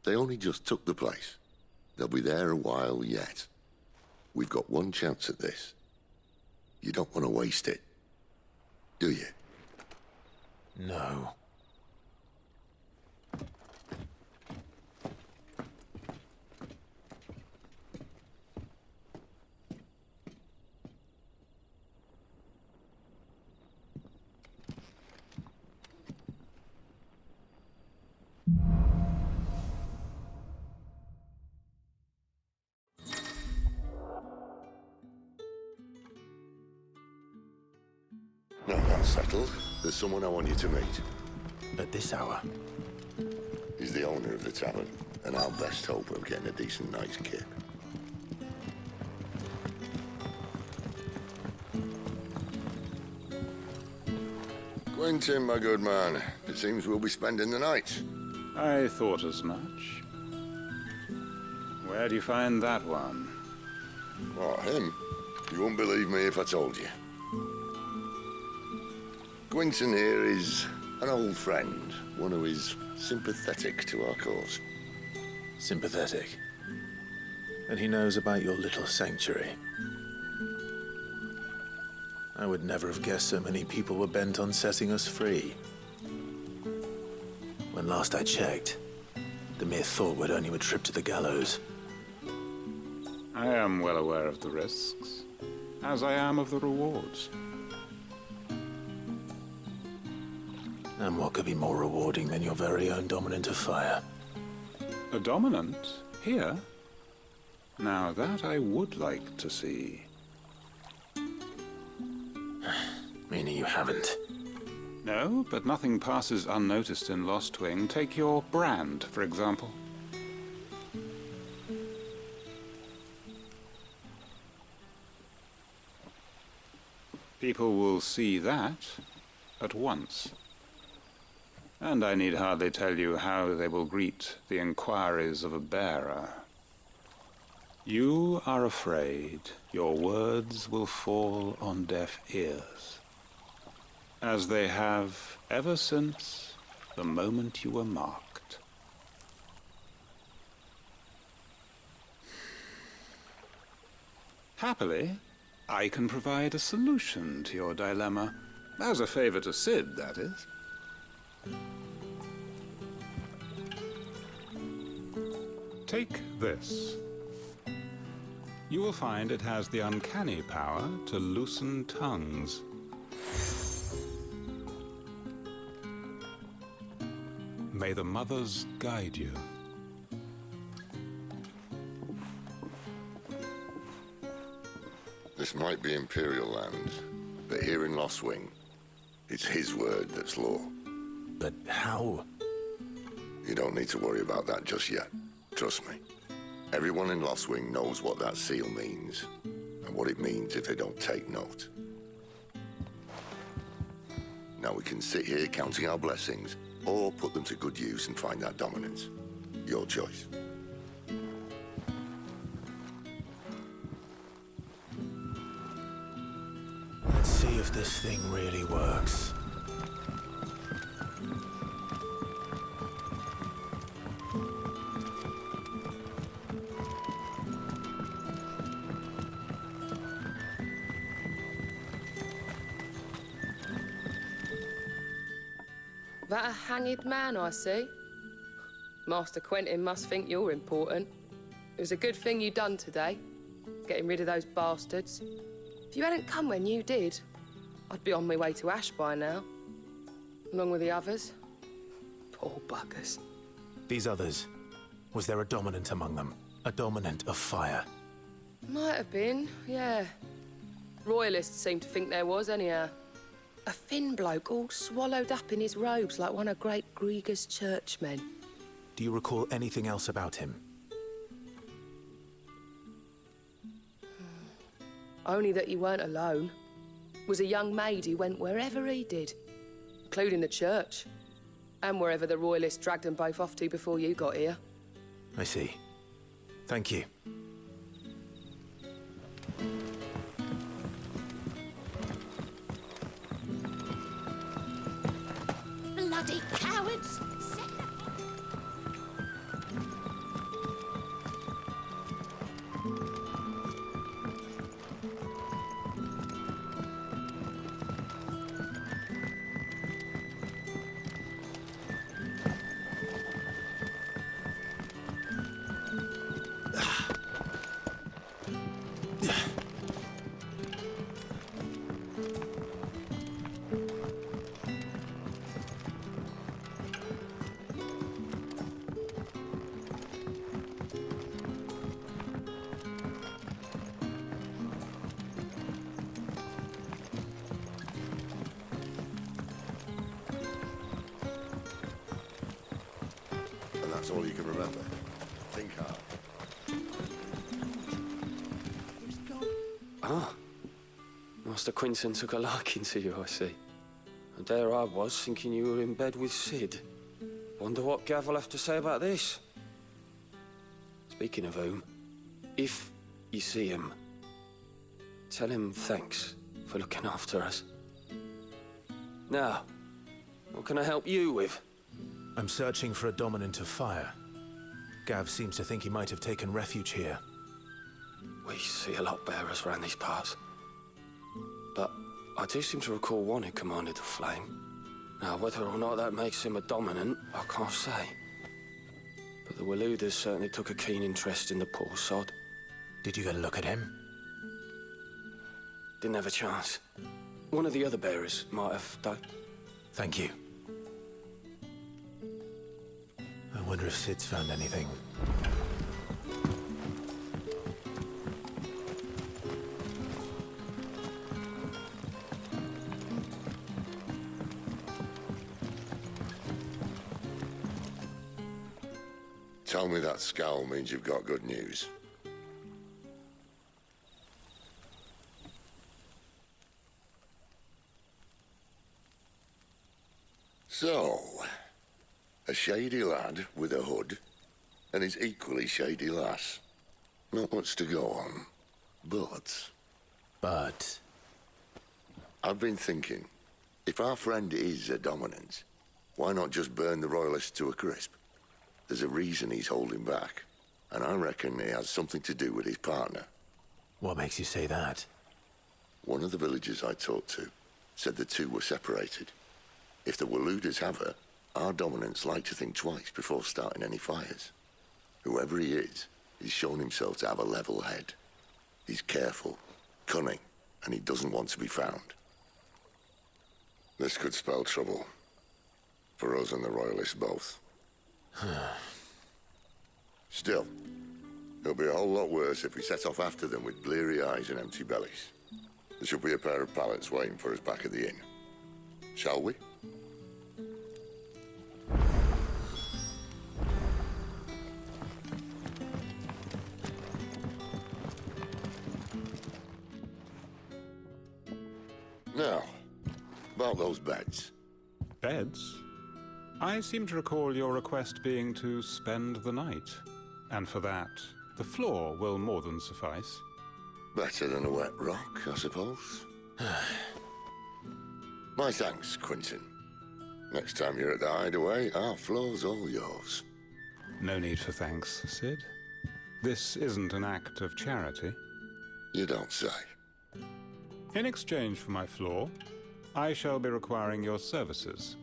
They only just took the place. They'll be there a while yet. We've got one chance at this. You don't want to waste it, do you? No. Settled. There's someone I want you to meet. At this hour? He's the owner of the tavern, and our best hope of getting a decent night's kip. Quentin, my good man. It seems we'll be spending the night. I thought as much. Where do you find that one? Oh, him? You wouldn't believe me if I told you. Quentin here is an old friend, one who is sympathetic to our cause. Sympathetic? And he knows about your little sanctuary. I would never have guessed so many people were bent on setting us free. When last I checked, the mere thought would earn you a trip to the gallows. I am well aware of the risks, as I am of the rewards. And what could be more rewarding than your very own dominant of fire? A dominant? Here? Now that I would like to see. Meaning you haven't? No, but nothing passes unnoticed in Lostwing. Take your brand, for example. People will see that at once. And I need hardly tell you how they will greet the inquiries of a bearer. You are afraid your words will fall on deaf ears, as they have ever since the moment you were marked. Happily, I can provide a solution to your dilemma, as a favor to Sid, that is. Take this. You will find it has the uncanny power to loosen tongues. May the mothers guide you. This might be Imperial land, but here in Lostwing, it's his word that's law. But how? You don't need to worry about that just yet. Trust me. Everyone in Lostwing knows what that seal means, and what it means if they don't take note. Now we can sit here counting our blessings, or put them to good use and find that dominance. Your choice. Let's see if this thing really works. That a hanged man I see? Master Quentin must think you're important. It was a good thing you done today, getting rid of those bastards. If you hadn't come when you did, I'd be on my way to Ash by now, along with the others. Poor buggers. These others, was there a dominant among them? A dominant of fire? Might have been, yeah. Royalists seem to think there was, anyhow. A thin bloke all swallowed up in his robes like one of Great Grieger's churchmen. Do you recall anything else about him? Only that he weren't alone. Was a young maid who went wherever he did, including the church, and wherever the Royalists dragged them both off to before you got here. I see. Thank you. Bloody cowards! That's all you can remember. Think hard. Ah. Master Quinton took a liking to you, I see. And there I was, thinking you were in bed with Sid. Wonder what Gav will have to say about this. Speaking of whom, if you see him, tell him thanks for looking after us. Now, what can I help you with? I'm searching for a dominant of fire. Gav seems to think he might have taken refuge here. We see a lot bearers around these parts. But I do seem to recall one who commanded the flame. Now, whether or not that makes him a dominant, I can't say. But the Waluders certainly took a keen interest in the poor sod. Did you get a look at him? Didn't have a chance. One of the other bearers might have done. Thank you. I wonder if Sid's found anything. Tell me that scowl means you've got good news. So, a shady lad with a hood, and his equally shady lass. Not much to go on, but... I've been thinking, if our friend is a dominant, why not just burn the Royalists to a crisp? There's a reason he's holding back, and I reckon he has something to do with his partner. What makes you say that? One of the villagers I talked to said the two were separated. If the Waluders have her, our dominants like to think twice before starting any fires. Whoever he is, he's shown himself to have a level head. He's careful, cunning, and he doesn't want to be found. This could spell trouble. For us and the Royalists both. Still, it'll be a whole lot worse if we set off after them with bleary eyes and empty bellies. There should be a pair of pallets waiting for us back at the inn. Shall we? Now, about those beds. Beds? I seem to recall your request being to spend the night. And for that, the floor will more than suffice. Better than a wet rock, I suppose. My thanks, Quinton. Next time you're at the hideaway, our floor's all yours. No need for thanks, Sid. This isn't an act of charity. You don't say. In exchange for my floor, I shall be requiring your services.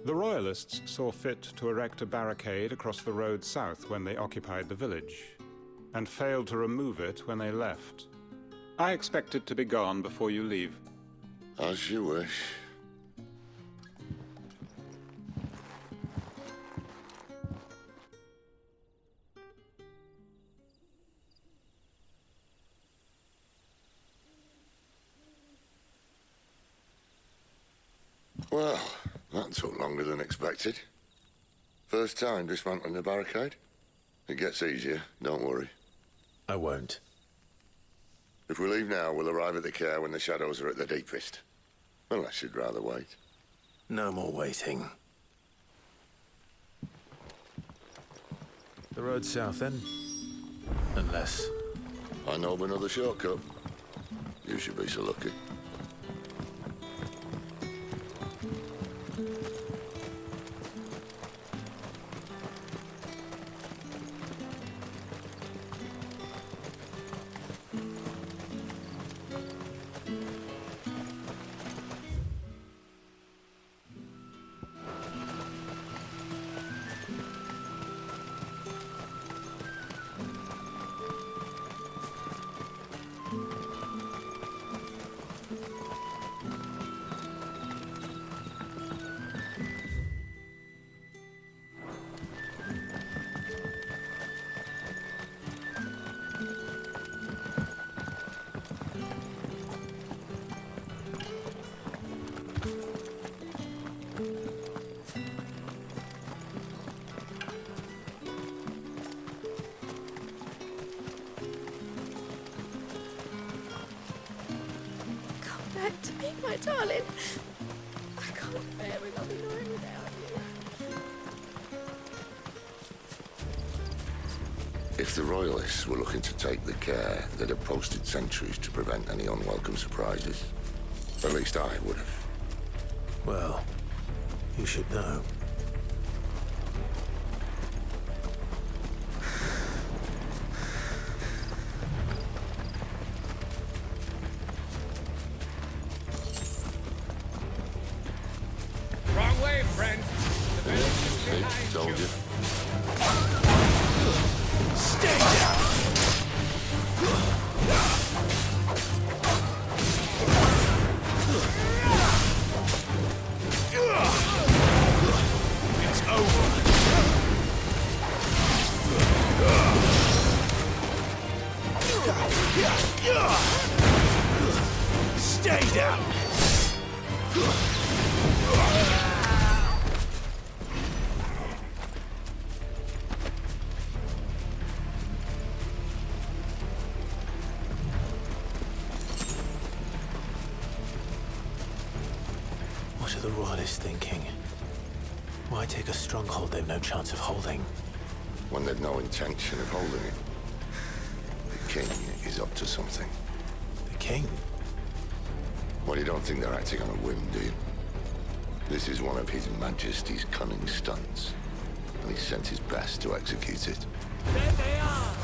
The Royalists saw fit to erect a barricade across the road south when they occupied the village, and failed to remove it when they left. I expect it to be gone before you leave. As you wish. Well, that took longer than expected. First time dismantling the barricade? It gets easier, don't worry. I won't. If we leave now, we'll arrive at the care when the shadows are at their deepest. Unless you'd rather wait. No more waiting. The road south, then? Unless... I know of another shortcut. You should be so lucky. Darling, I can't bear another night without you. If the Royalists were looking to take the care, they'd have posted sentries to prevent any unwelcome surprises. At least I would have. Well, you should know. Wrong way, friend. The village is See, behind told you. you. Stay down! It's over. Stay down! What are the Royalists thinking? Why take a stronghold they've no chance of holding? When they've no intention of holding it. The king is up to something. The king? Well, you don't think they're acting on a whim, do you? This is one of His Majesty's cunning stunts, and he sent his best to execute it. There they are!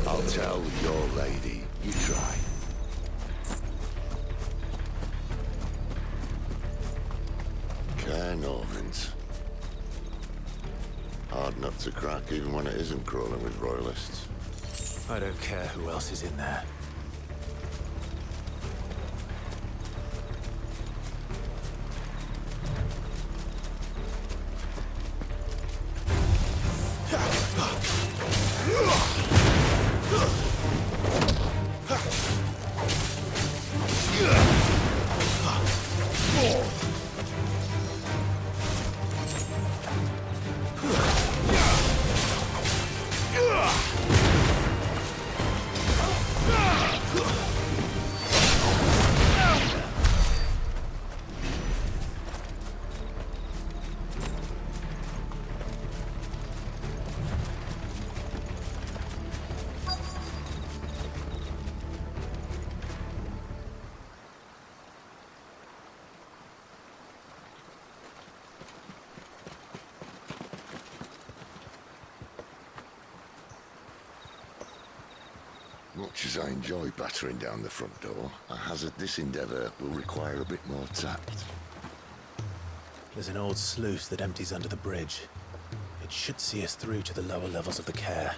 I'll tell your lady, you try. Care Normans. Hard nut to crack even when it isn't crawling with Royalists. I don't care who else is in there. Much as I enjoy battering down the front door, I hazard this endeavour will require a bit more tact. There's an old sluice that empties under the bridge. It should see us through to the lower levels of the care.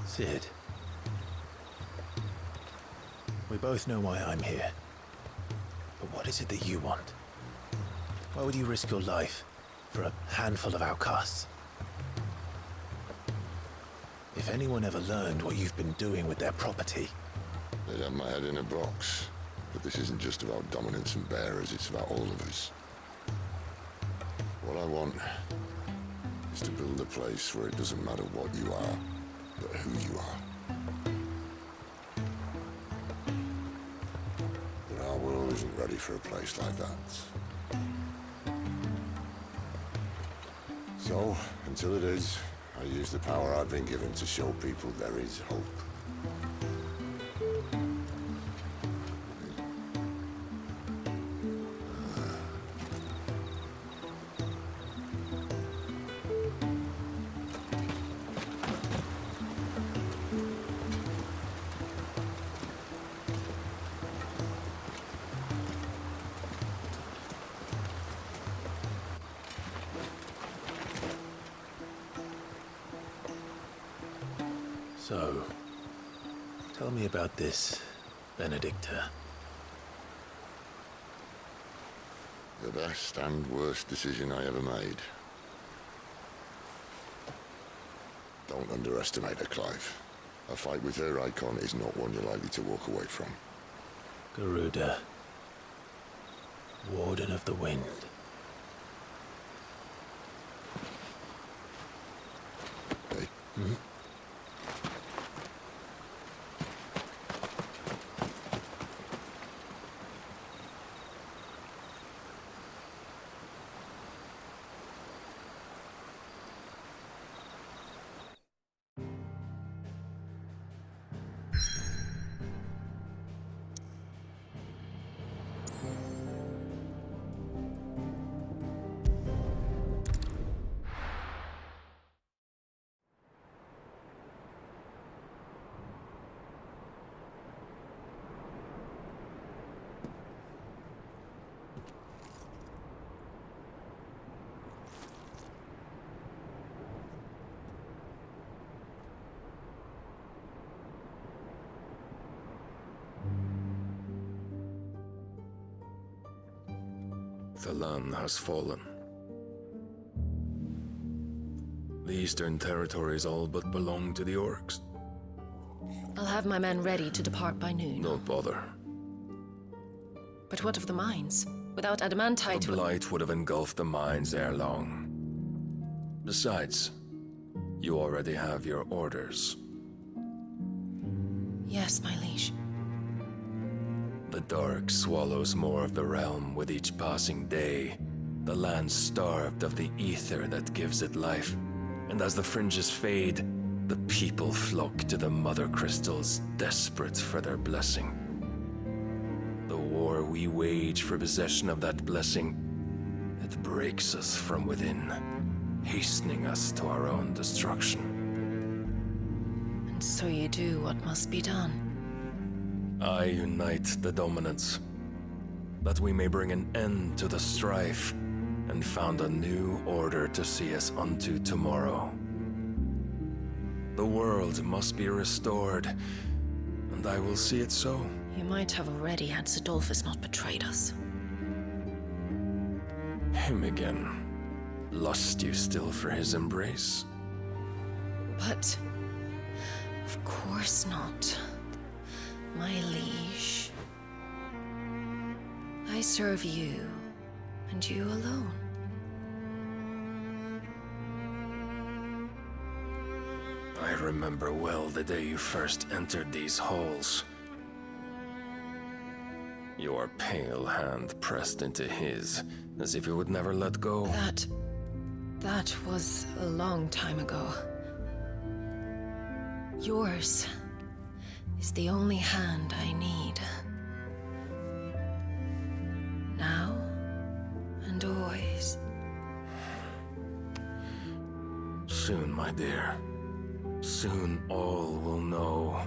Sid. We both know why I'm here. But what is it that you want? Why would you risk your life for a handful of outcasts? If anyone ever learned what you've been doing with their property... They'd have my head in a box. But this isn't just about dominance and bearers, it's about all of us. What I want is to build a place where it doesn't matter what you are, but who you are. But our world isn't ready for a place like that. So, until it is, I use the power I've been given to show people there is hope. So, tell me about this, Benedicta. The best and worst decision I ever made. Don't underestimate her, Clive. A fight with her Eikon is not one you're likely to walk away from. Garuda, Warden of the Wind. Hey? Hmm? The land has fallen. The Eastern territories all but belong to the orcs. I'll have my men ready to depart by noon. Don't bother. But what of the mines? Without adamantite... The blight would have engulfed the mines ere long. Besides, you already have your orders. Yes, my liege. The dark swallows more of the realm with each passing day. The land starved of the ether that gives it life. And as the fringes fade, the people flock to the mother crystals, desperate for their blessing. The war we wage for possession of that blessing, it breaks us from within, hastening us to our own destruction. And so you do what must be done. I unite the dominants, that we may bring an end to the strife, and found a new order to see us unto tomorrow. The world must be restored, and I will see it so. You might have already had Sidolphus not betrayed us. Him again. Lust you still for his embrace? But... of course not. My liege. I serve you, and you alone. I remember well the day you first entered these halls. Your pale hand pressed into his, as if you would never let go. That was a long time ago. Yours is the only hand I need. Now and always. Soon, my dear. Soon all will know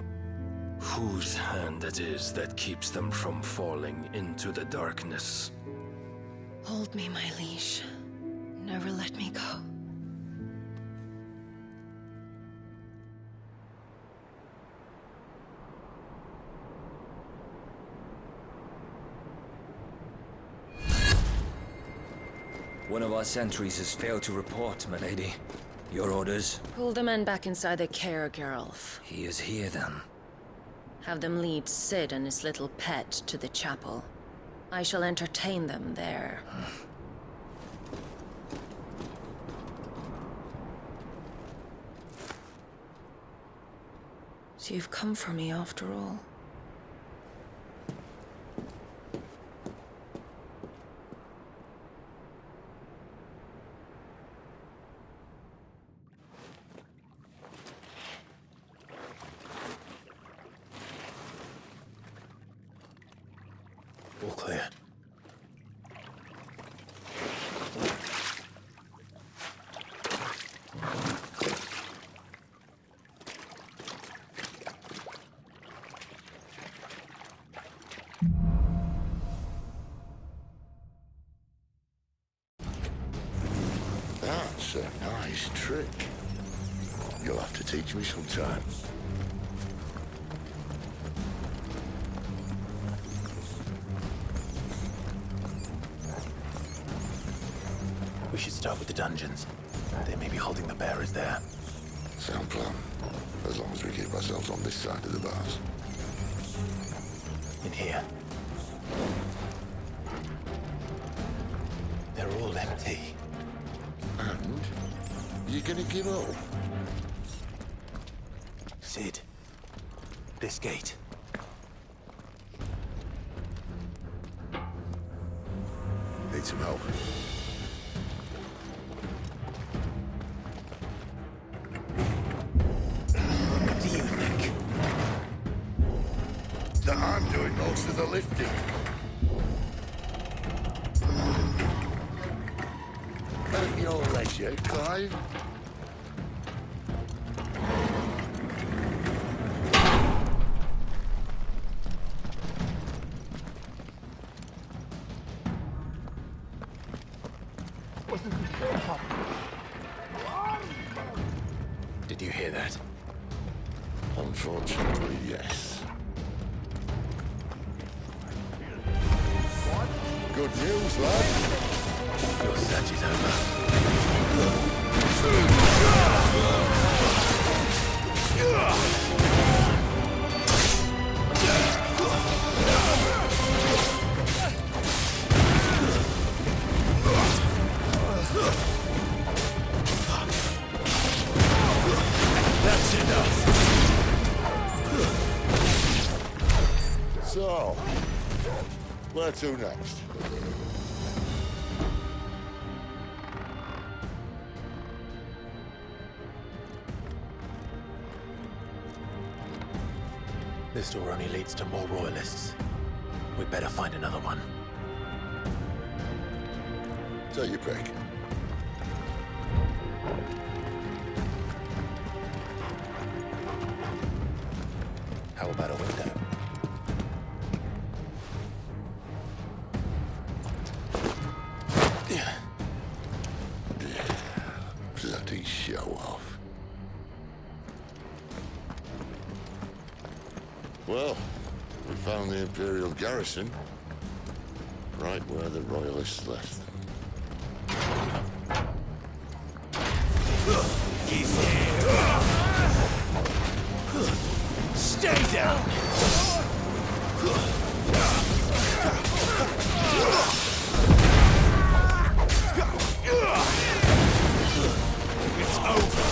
whose hand it is that keeps them from falling into the darkness. Hold me, my liege. Never let me go. One of our sentries has failed to report, my lady. Your orders? Pull the men back inside their care, Geralf. He is here, then. Have them lead Sid and his little pet to the chapel. I shall entertain them there. So you've come for me after all. All clear. That's a nice trick. You'll have to teach me sometime. We should start with the dungeons. They may be holding the bearers there. Sound plan. As long as we keep ourselves on this side of the bars. In here. They're all empty. And? You gonna give up? Sid. This gate. Need some help. What do you think? That I'm doing most of the lifting. At your leisure, Clive. Did you hear that? Unfortunately, yes. Good news, lad. Your search is over. That's enough. So, where to next? This door only leads to more royalists. We'd better find another one. Take your pick. How about a window? Bloody show off. Well, we found the Imperial garrison, right where the Royalists left them. He's here! Stay down! It's over!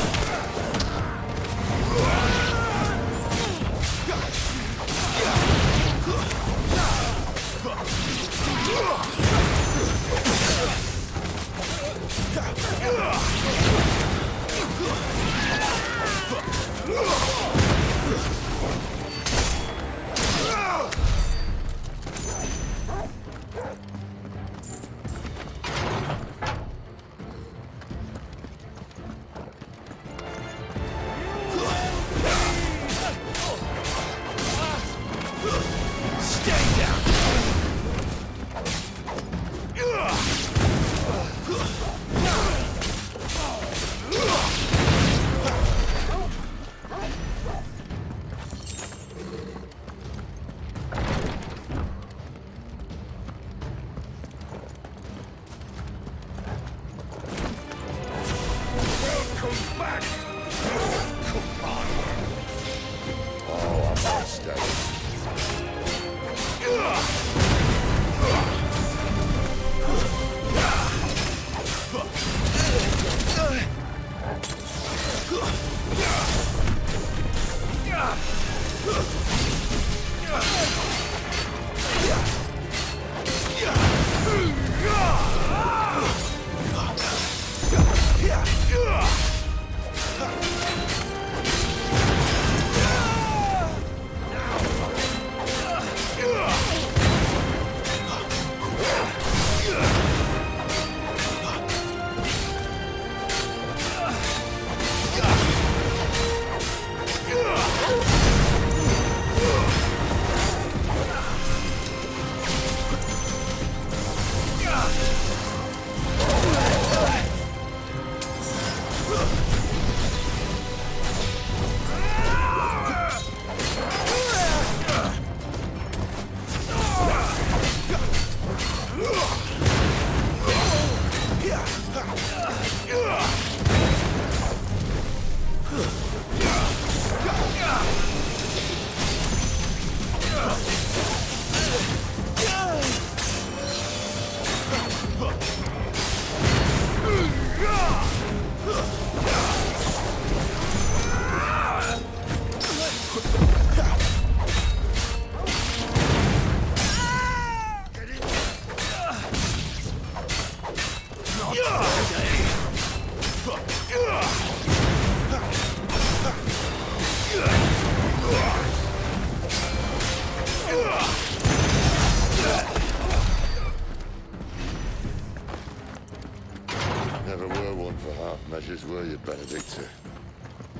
Never were one for half measures, were you, Benedicta?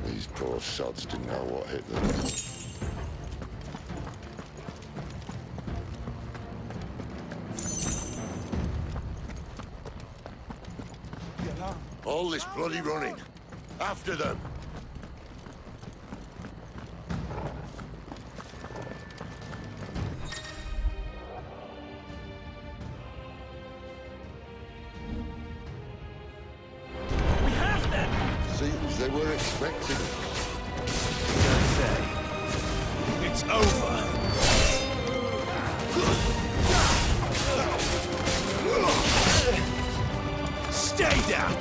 These poor sods didn't know what hit them. All this bloody running. After them. We have them! Seems they were expecting it. Don't say. It's over. Stay down!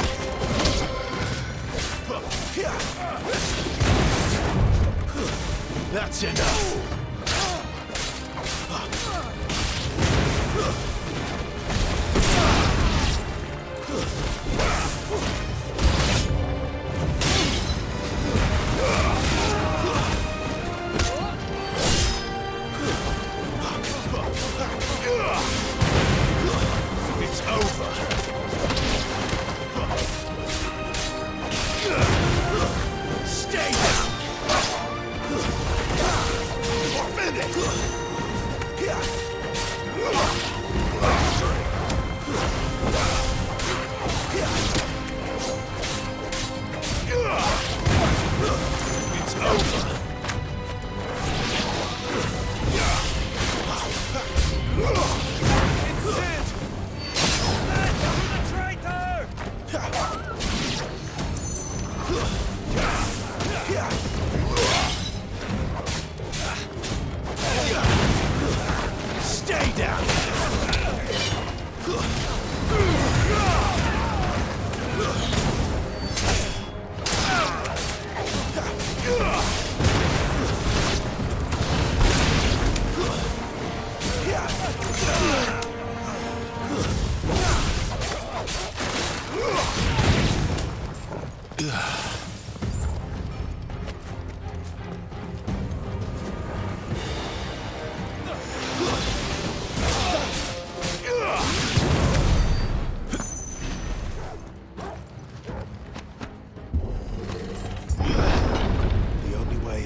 That's enough! It's over! Stay down! It's over! Stay down!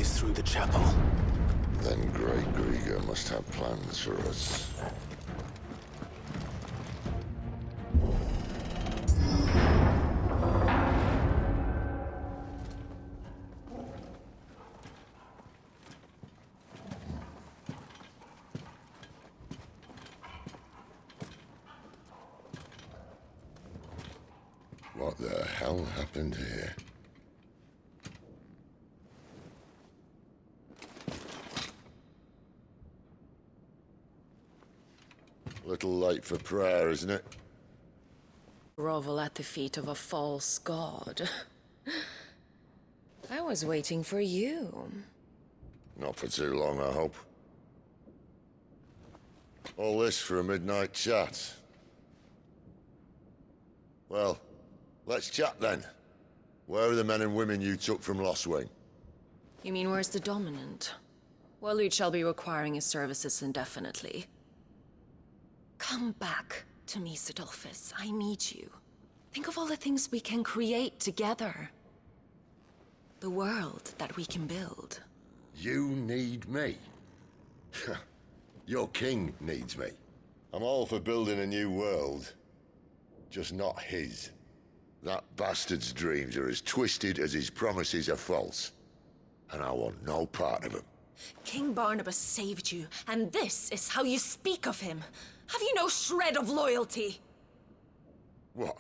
Through the chapel. Then Great Grieger must have plans for us. What the hell happened here? Little late for prayer, isn't it? Grovel at the feet of a false god. I was waiting for you. Not for too long, I hope. All this for a midnight chat. Well, let's chat then. Where are the men and women you took from Lost Wing? You mean where's the dominant? Waleed shall be requiring his services indefinitely. Come back to me, Sidolphus. I need you. Think of all the things we can create together. The world that we can build. You need me? Your king needs me. I'm all for building a new world. Just not his. That bastard's dreams are as twisted as his promises are false. And I want no part of them. King Barnabas saved you, and this is how you speak of him. Have you no shred of loyalty? What?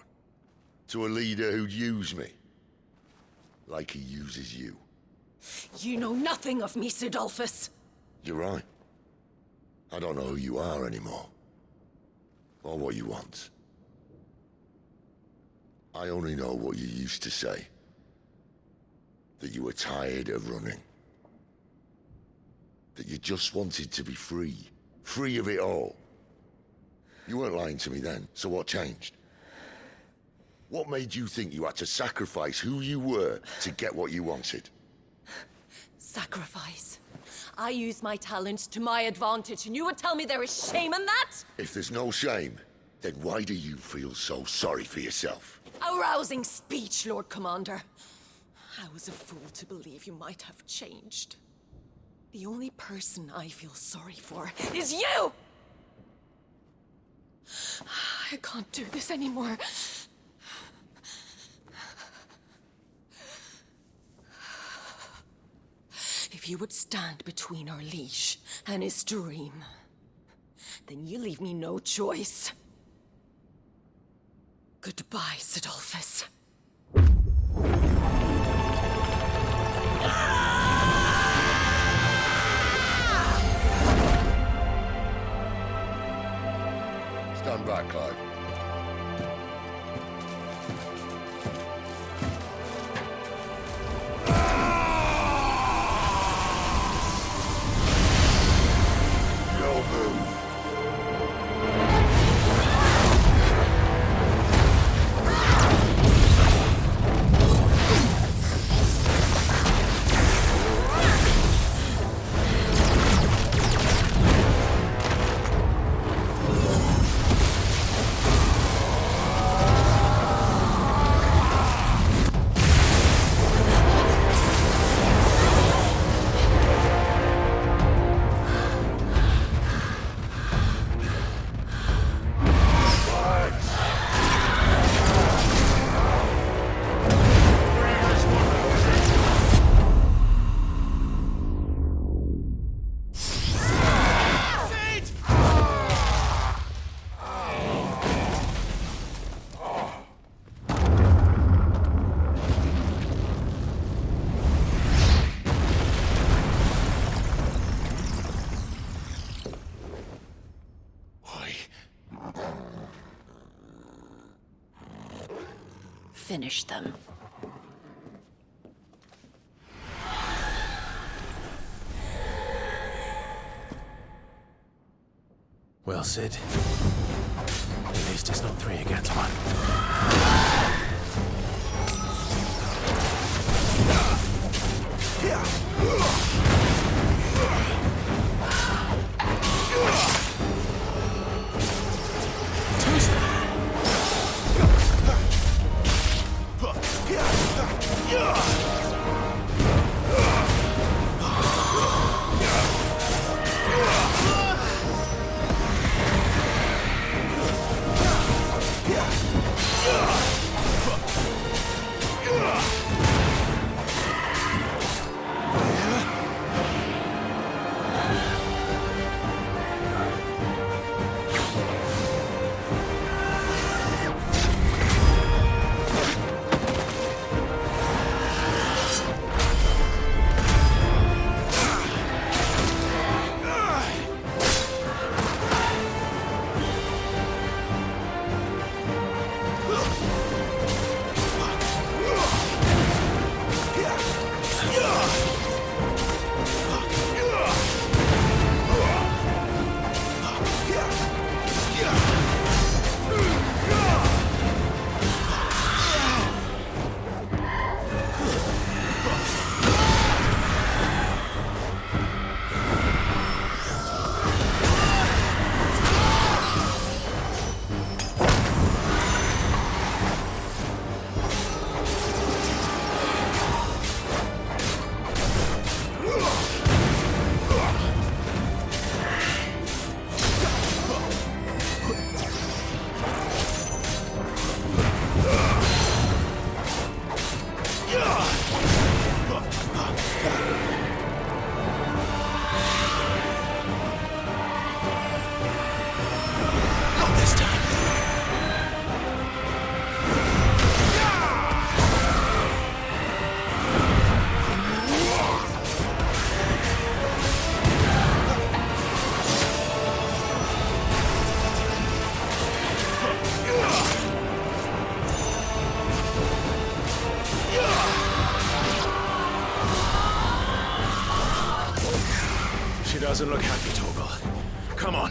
To a leader who'd use me? Like he uses you. You know nothing of me, Sidolphus. You're right. I don't know who you are anymore. Or what you want. I only know what you used to say. That you were tired of running. That you just wanted to be free. Free of it all. You weren't lying to me then, so what changed? What made you think you had to sacrifice who you were to get what you wanted? Sacrifice. I use my talents to my advantage, and you would tell me there is shame in that? If there's no shame, then why do you feel so sorry for yourself? A rousing speech, Lord Commander. I was a fool to believe you might have changed. The only person I feel sorry for is you! I can't do this anymore. If you would stand between our liege and his dream, then you leave me no choice. Goodbye, Sidolphus. Stand back, Clive. Finish them. Well, Sid. At least it's not 3 against 1. Doesn't look happy, Torgal. Come on.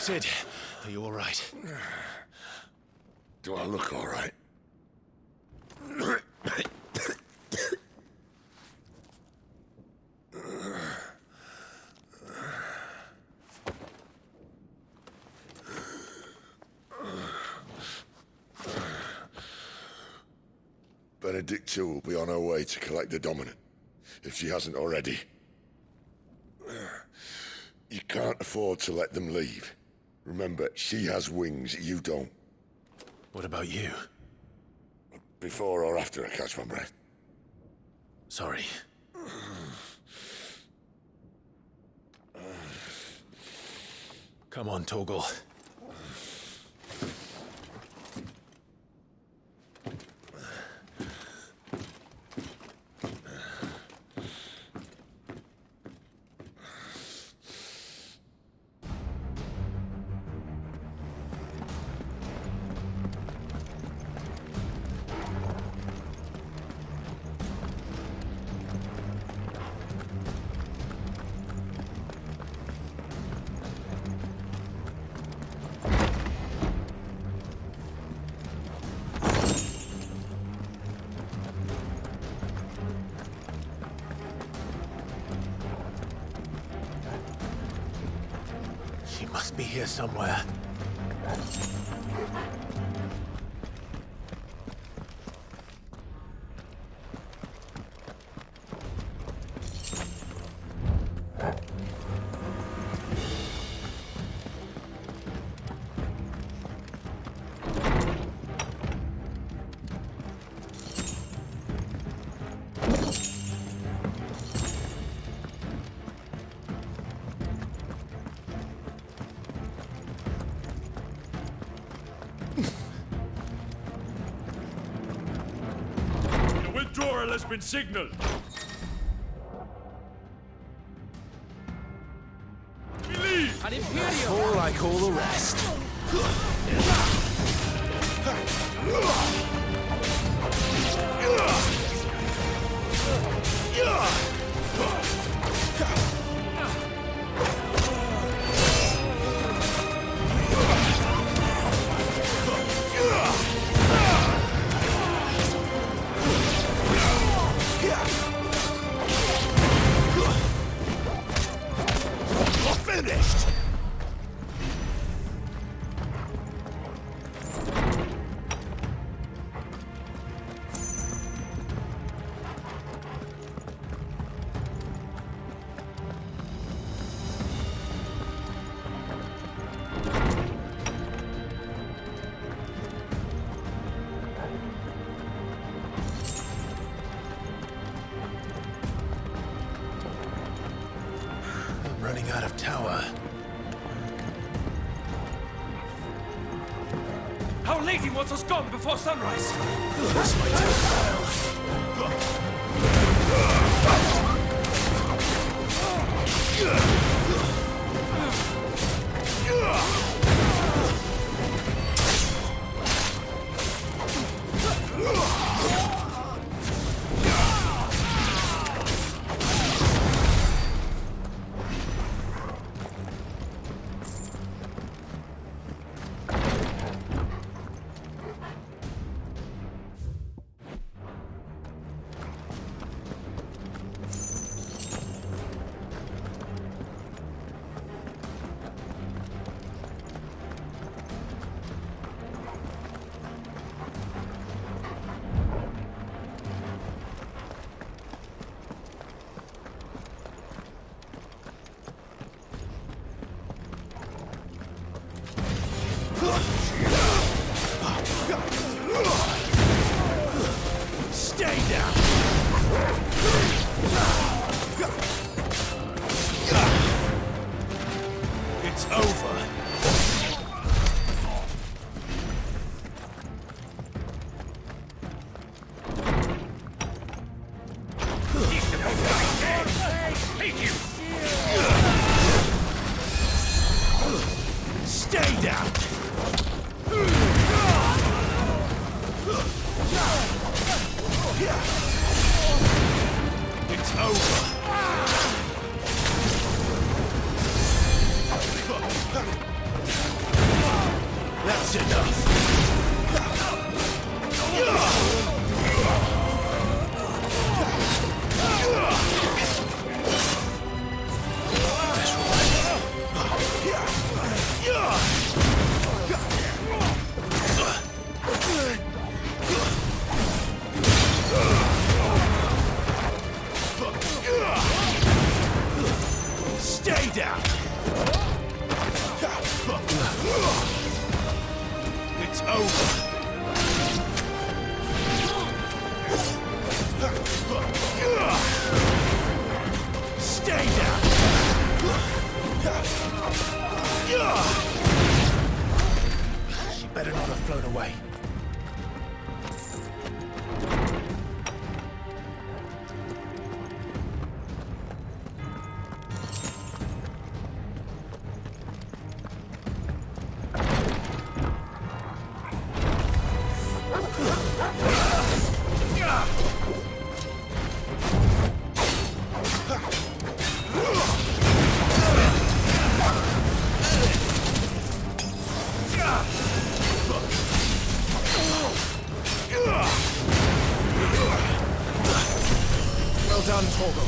Sid, are you all right? Do I look all right? Benedicta will be on her way to collect the Dominant, if she hasn't already. You can't afford to let them leave. Remember, she has wings, you don't. What about you? Before or after I catch my breath? Sorry. Come on, Torgal. She must be here somewhere. Withdrawal has been signaled. We leave! An Imperial! All like all the rest. Finished! I'm running out of tower. Our lady wants us gone before sunrise. This might take a while. Stay down! It's over. Stay down! It's over. That's enough! Stay down! It's over! Stay down! She better not have flown away. Well done, Torgo.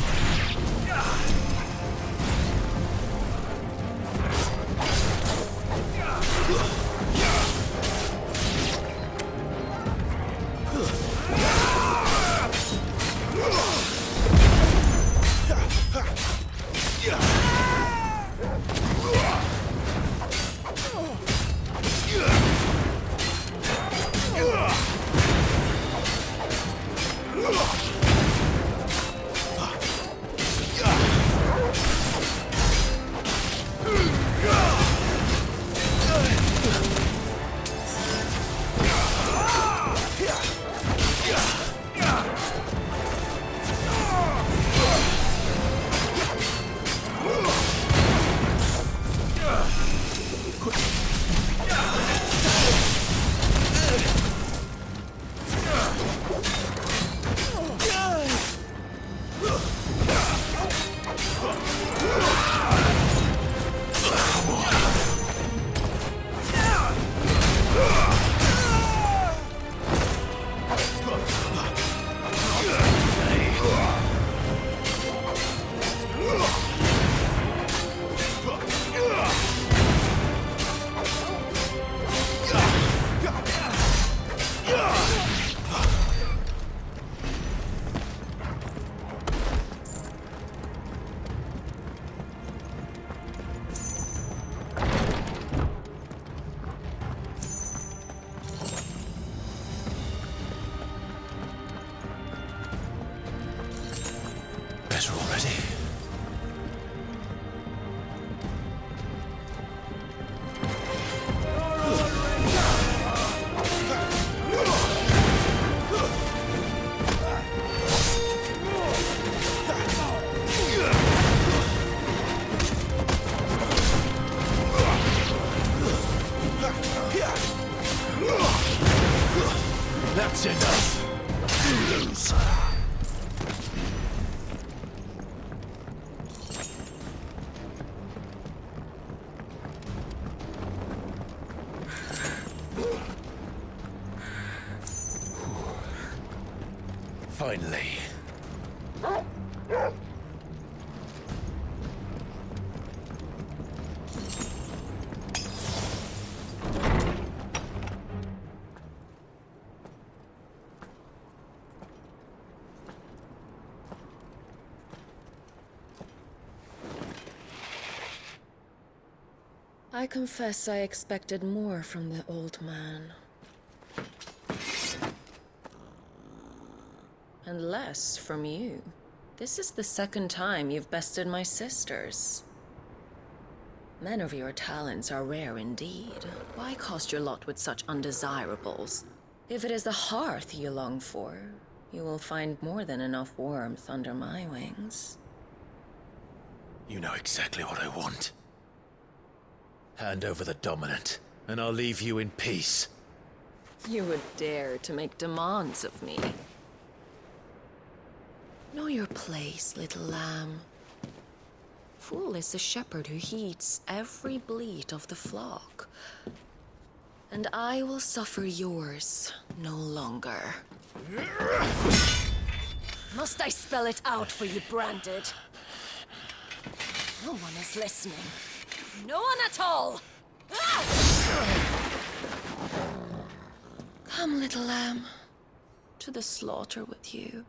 Better already. That's enough. Lose. Finally. I confess I expected more from the old man. And less from you. This is the second time you've bested my sisters. Men of your talents are rare indeed. Why cast your lot with such undesirables? If it is the hearth you long for, you will find more than enough warmth under my wings. You know exactly what I want. Hand over the dominant, and I'll leave you in peace. You would dare to make demands of me. Know your place, little lamb. Fool is the shepherd who heeds every bleat of the flock. And I will suffer yours no longer. Must I spell it out for you, Branded? No one is listening. No one at all! Come, little lamb, to the slaughter with you.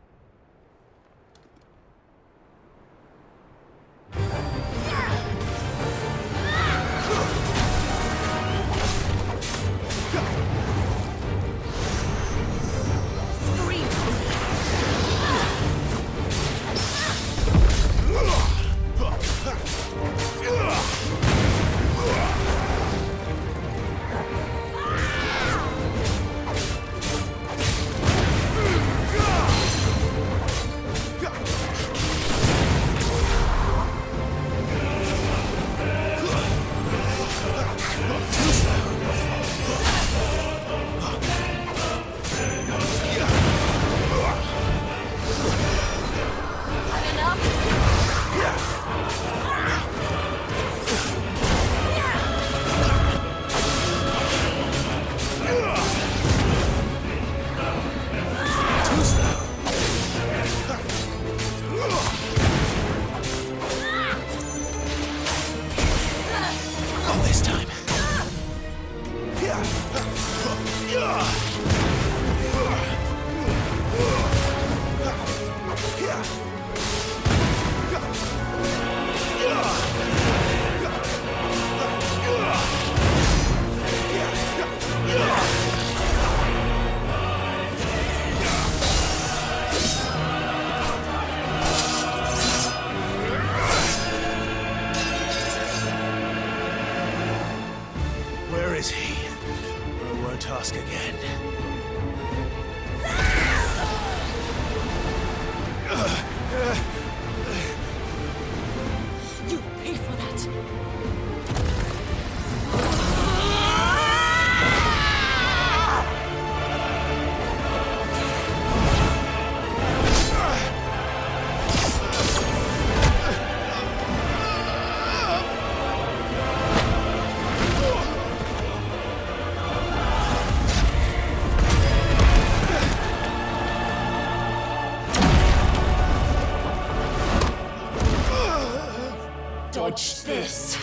Dodge this.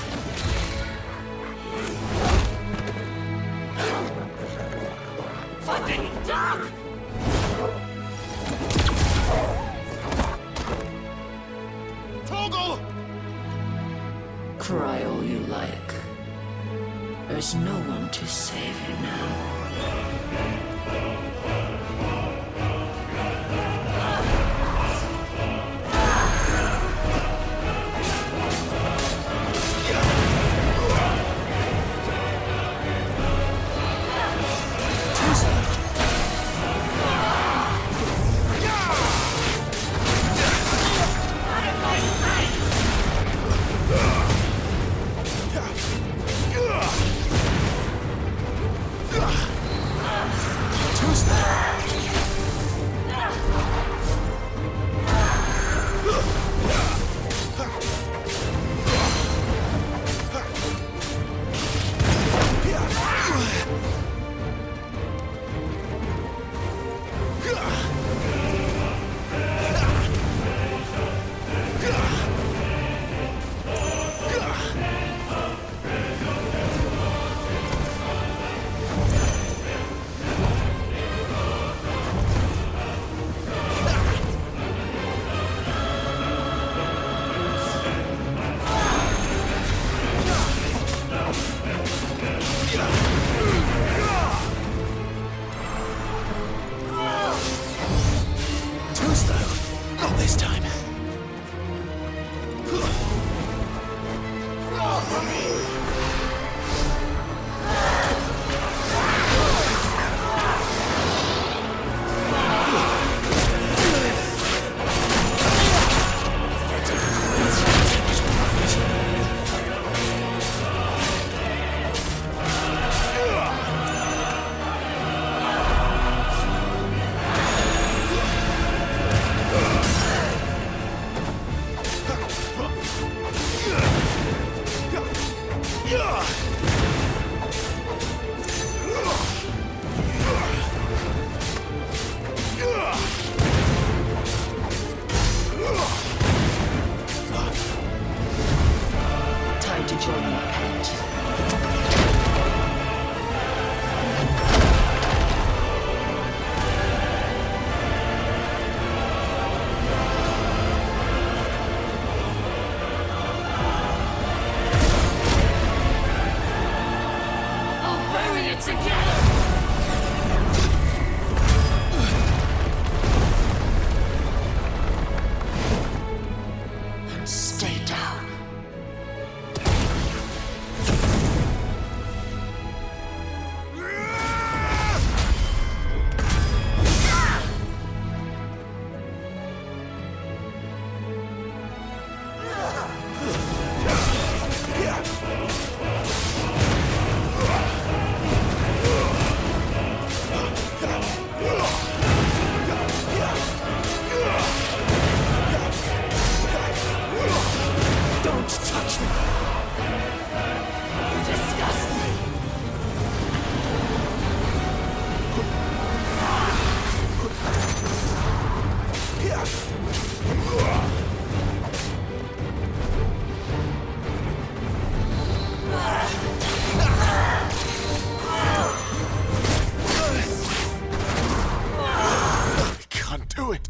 Fucking dog! Toggle! Cry all you like. There's no one to save you now. Do it!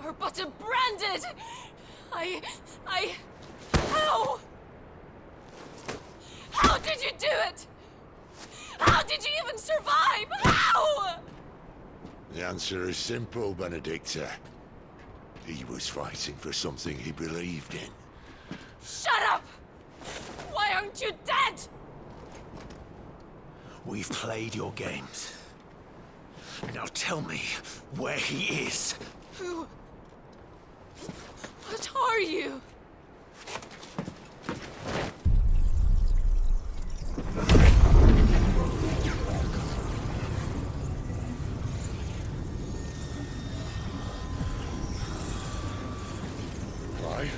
are but branded! How? How did you do it? How did you even survive? How? The answer is simple, Benedicta. He was fighting for something he believed in. Shut up! Why aren't you dead? We've played your games. Now tell me where he is. Who? What are you? Clive?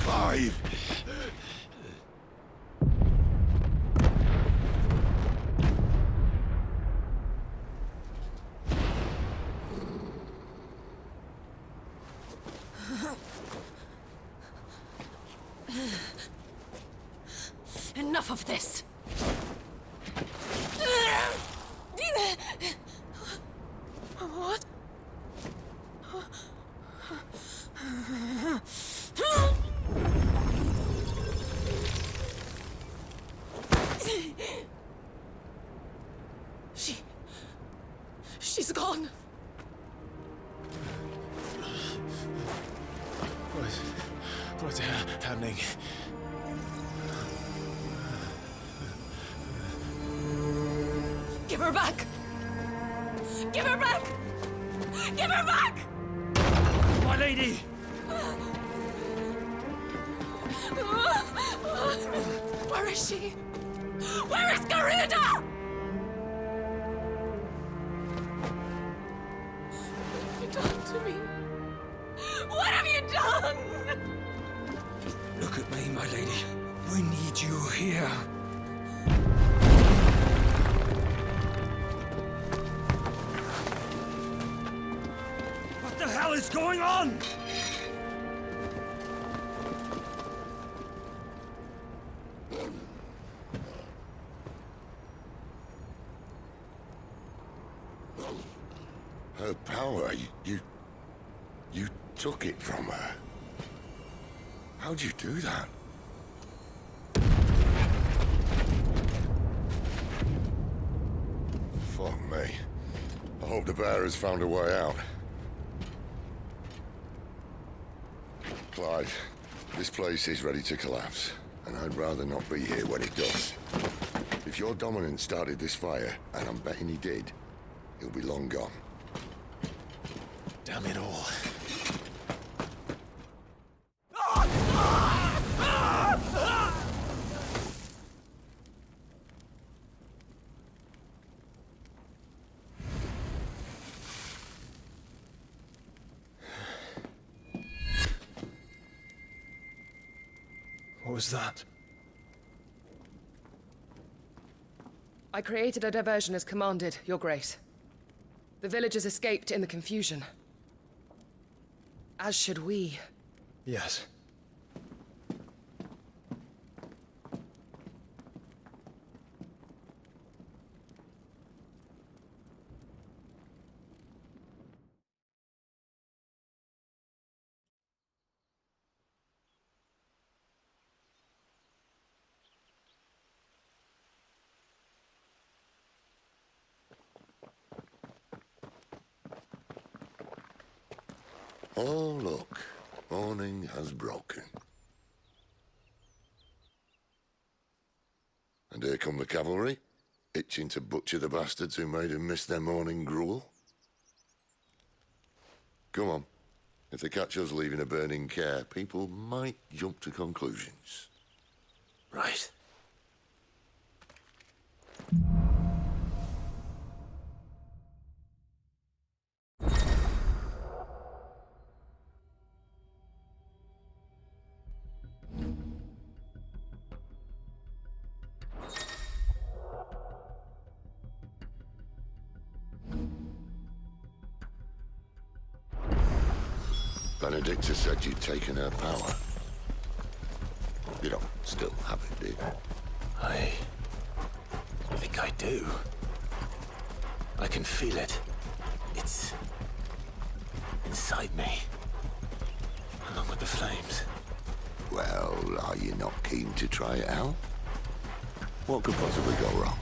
Clive! Enough of this! What? She's gone. What's happening? Give her back! Give her back! Give her back! My lady! Where is she? Where is Garuda? What have you done to me? What have you done? Look at me, my lady. We need you here. What the hell is going on? Her power, you took it from her. How'd you do that? Fuck me. I hope the bear has found a way out. Clive, this place is ready to collapse, and I'd rather not be here when it does. If your dominant started this fire, and I'm betting he did, he'll be long gone. Damn it all. What was that? I created a diversion as commanded, Your Grace. The villagers escaped in the confusion. As should we. Yes. Oh, look. Morning has broken. And here come the cavalry, itching to butcher the bastards who made them miss their morning gruel. Come on. If they catch us leaving a burning care, people might jump to conclusions. Right. Benedicta said you'd taken her power. You don't still have it, do you? I think I do. I can feel it. It's inside me, along with the flames. Well, are you not keen to try it out? What could possibly go wrong?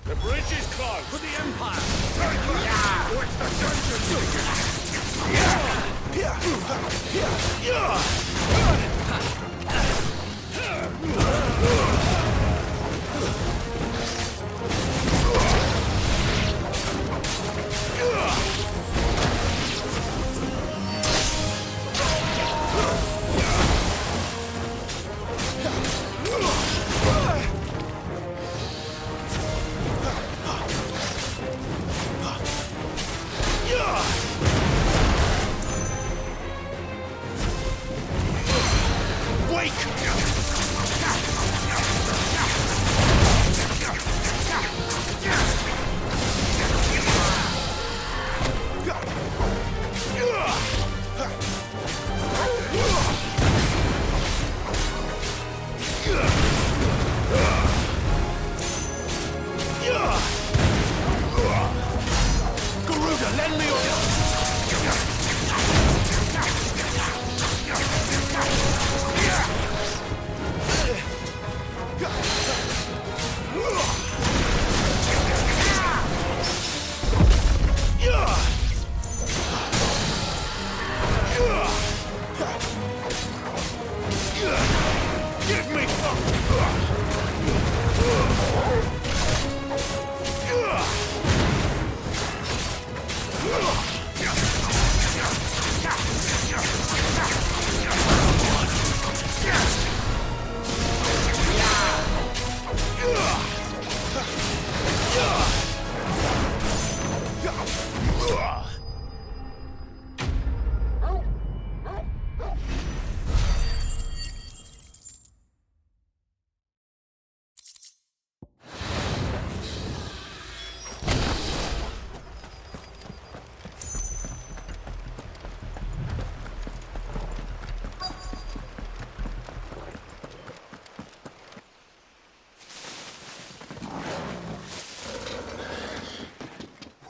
The bridge is closed! For the Empire! Towards the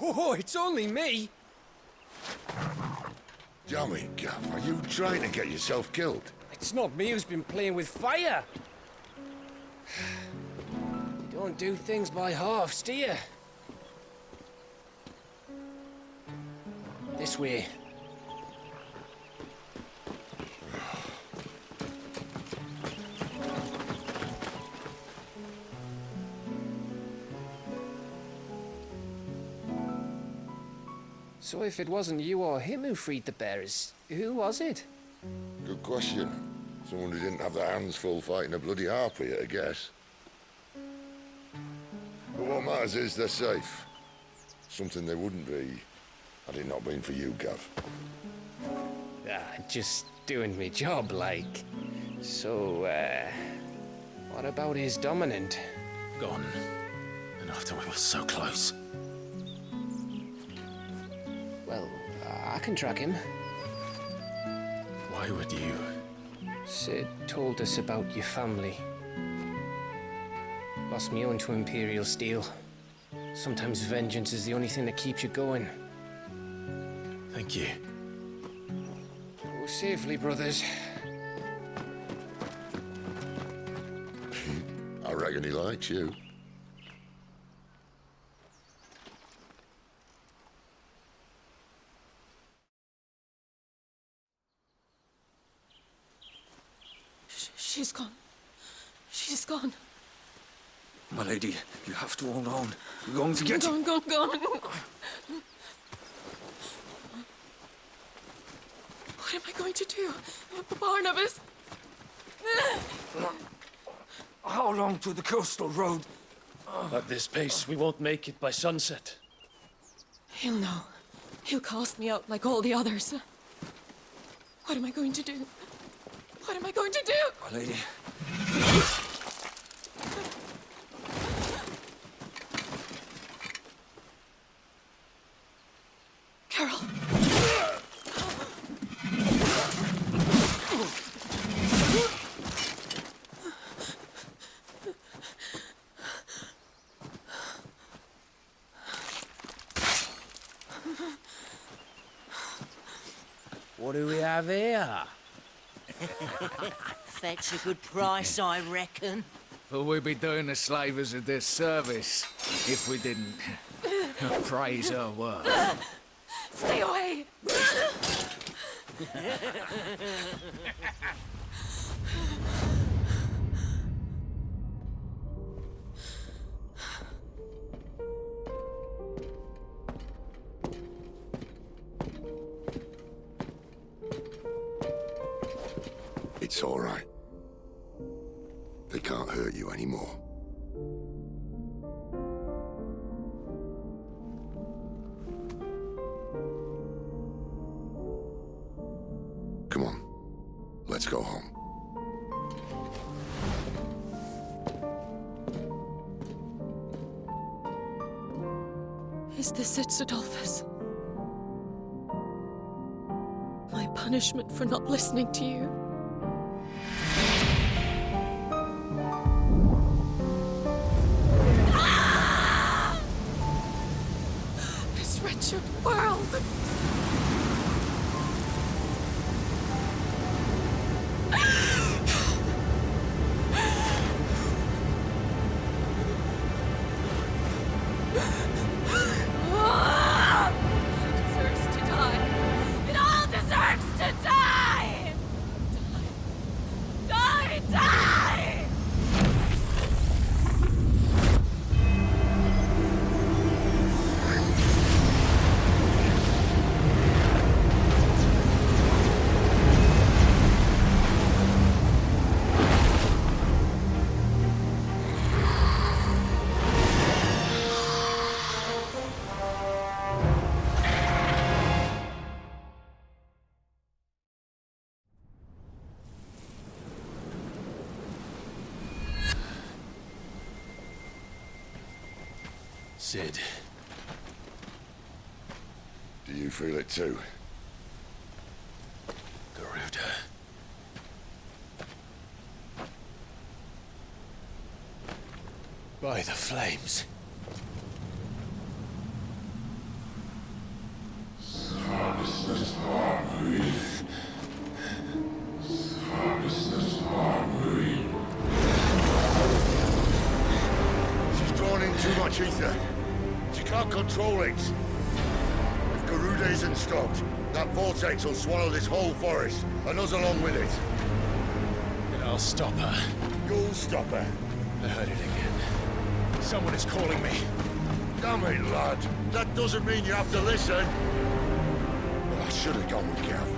Oh, it's only me! Damn it, Gav, are you trying to get yourself killed? It's not me who's been playing with fire! You don't do things by halves, do you? This way. So if it wasn't you or him who freed the bearers, who was it? Good question. Someone who didn't have their hands full fighting a bloody harpy, I guess. But what matters is they're safe. Something they wouldn't be had it not been for you, Gav. Just doing me job, like. So, what about his dominant? Gone. And after we were so close. Well, I can track him. Why would you? Sid told us about your family. Lost me own to Imperial steel. Sometimes vengeance is the only thing that keeps you going. Thank you. Go safely, brothers. I reckon he likes you. She's gone. She's gone. My lady, you have to hold on. We're going to get Gone, gone, gone. What am I going to do? Barnabas! How long to the coastal road? At this pace, we won't make it by sunset. He'll know. He'll cast me out like all the others. What am I going to do? What am I going to do? My lady. Carol. What do we have here? Fetch a good price, I reckon. But we'd be doing the slavers a disservice if we didn't praise her work. Stay away! It's all right. They can't hurt you anymore. Come on. Let's go home. Is this it, Adolphus? My punishment for not listening to you? This wretched world! Deserves to die. It all deserves to die! Die! Die! Sid. Do you feel it too? Garuda. By the flames. She's drawn in too much ether. She can't control it. If Garuda isn't stopped, that vortex will swallow this whole forest, and us along with it. Then I'll stop her. You'll stop her. I heard it again. Someone is calling me. Damn it, lad. That doesn't mean you have to listen. Well, I should have gone with Gav.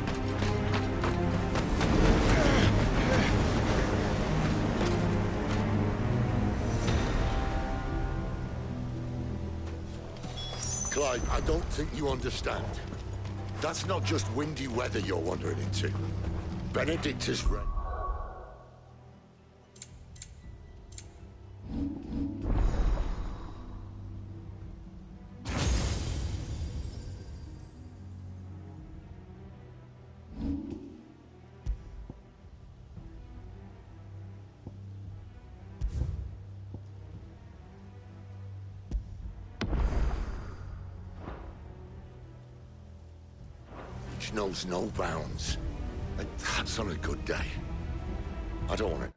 Clive, I don't think you understand. That's not just windy weather you're wandering into. Benedict is right. Knows no bounds. And that's on a good day. I don't want it.